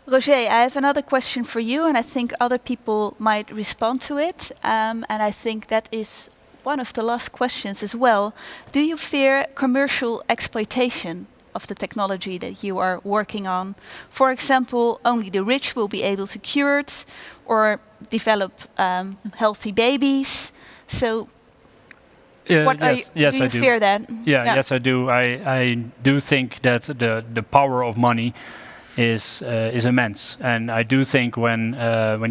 A: Roger, I have another question for you, and I think other people might respond to it. And I think that is one of the last questions as well. Do you fear commercial exploitation of the technology that you are working on? For example, only the rich will be able to cure it or develop healthy babies. So what are
D: yes,
A: do you
D: I do.
A: fear that?
D: Yes, I do. I do think that the power of money is immense, and I do think when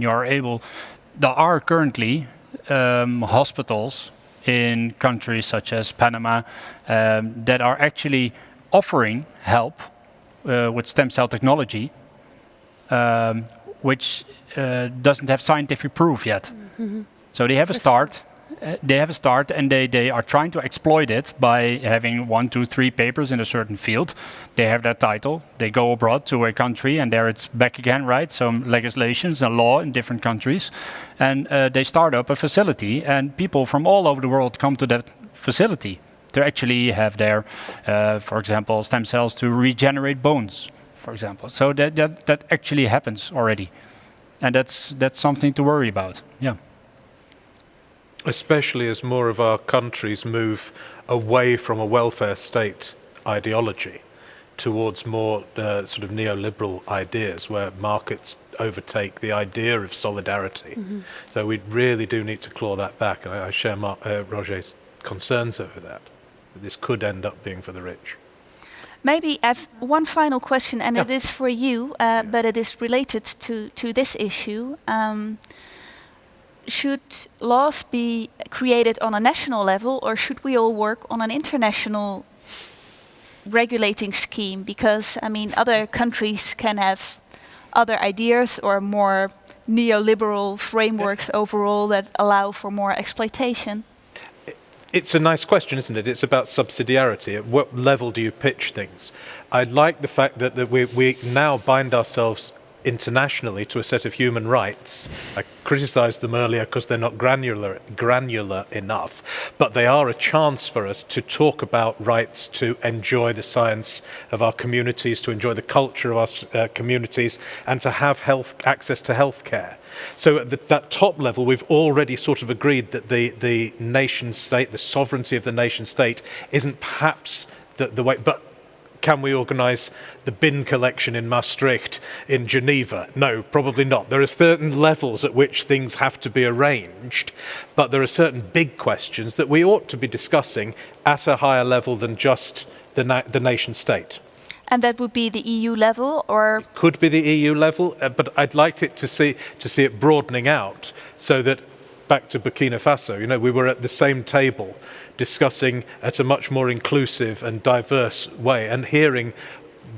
D: you are able, there are currently hospitals in countries such as Panama that are actually offering help with stem cell technology, which doesn't have scientific proof yet. So they have a start. And they are trying to exploit it by having 1, 2, 3 papers in a certain field. They have that title. They go abroad to a country, and there it's back again, right? Some legislations and law in different countries, and they start up a facility, and people from all over the world come to that facility to actually have their, for example, stem cells to regenerate bones, for example. So that actually happens already, and that's something to worry about. Yeah.
G: Especially as more of our countries move away from a welfare state ideology towards more sort of neoliberal ideas where markets overtake the idea of solidarity. So we really do need to claw that back. And I share Roger's concerns over that. This could end up being for the rich.
A: Maybe I have one final question, and it is for you, but it is related to this issue. Should laws be created on a national level, or should we all work on an international regulating scheme? Because, I mean, other countries can have other ideas or more neoliberal frameworks overall that allow for more exploitation.
G: It's a nice question, isn't it? It's about subsidiarity. At what level do you pitch things? I like the fact that we now bind ourselves internationally to a set of human rights. I criticised them earlier because they're not granular enough, but they are a chance for us to talk about rights to enjoy the science of our communities, to enjoy the culture of our communities, and to have access to healthcare. So at that top level, we've already sort of agreed that the nation state, the sovereignty of the nation state, isn't perhaps the way, but can we organise the bin collection in Maastricht, in Geneva? No, probably not. There are certain levels at which things have to be arranged, but there are certain big questions that we ought to be discussing at a higher level than just the nation state.
A: And that would be the EU level, or?
G: It could be the EU level, but I'd like it to see it broadening out so that, back to Burkina Faso, you know, we were at the same table discussing at a much more inclusive and diverse way and hearing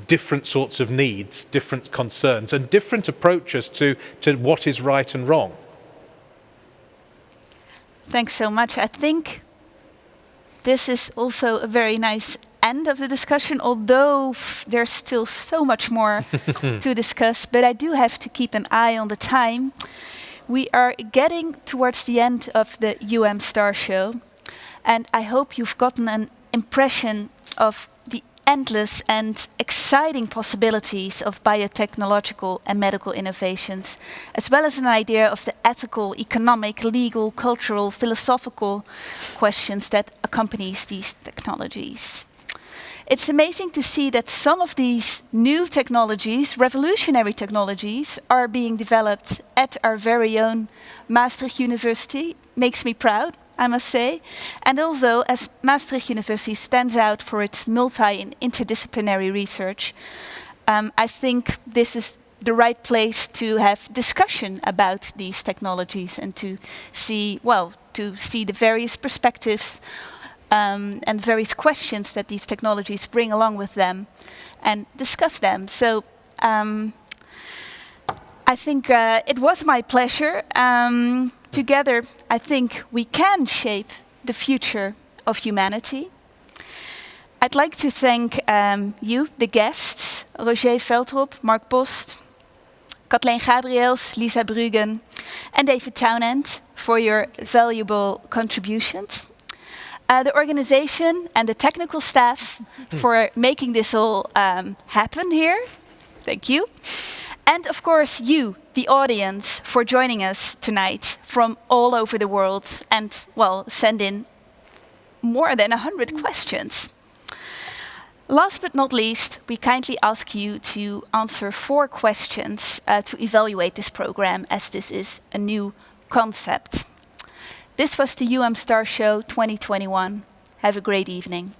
G: different sorts of needs, different concerns, and different approaches to what is right and wrong.
A: Thanks so much. I think this is also a very nice end of the discussion, although there's still so much more to discuss, but I do have to keep an eye on the time. We are getting towards the end of the Star Show, and I hope you've gotten an impression of the endless and exciting possibilities of biotechnological and medical innovations, as well as an idea of the ethical, economic, legal, cultural, philosophical questions that accompanies these technologies. It's amazing to see that some of these new technologies, revolutionary technologies, are being developed at our very own Maastricht University. Makes me proud. I must say. And also, as Maastricht University stands out for its multi and interdisciplinary research, I think this is the right place to have discussion about these technologies and to see, well, to see the various perspectives and various questions that these technologies bring along with them and discuss them. So I think it was my pleasure. Together, I think we can shape the future of humanity. I'd like to thank you, the guests, Rogier Veltrop, Mark Post, Katleen Gabriels, Lisa Brüggen, and David Townend for your valuable contributions. The organization and the technical staff for making this all happen here. Thank you. And of course, you, the audience, for joining us tonight from all over the world and, well, send in more than 100 questions. Last but not least, we kindly ask you to answer 4 questions to evaluate this program, as this is a new concept. This was the Star Show 2021. Have a great evening.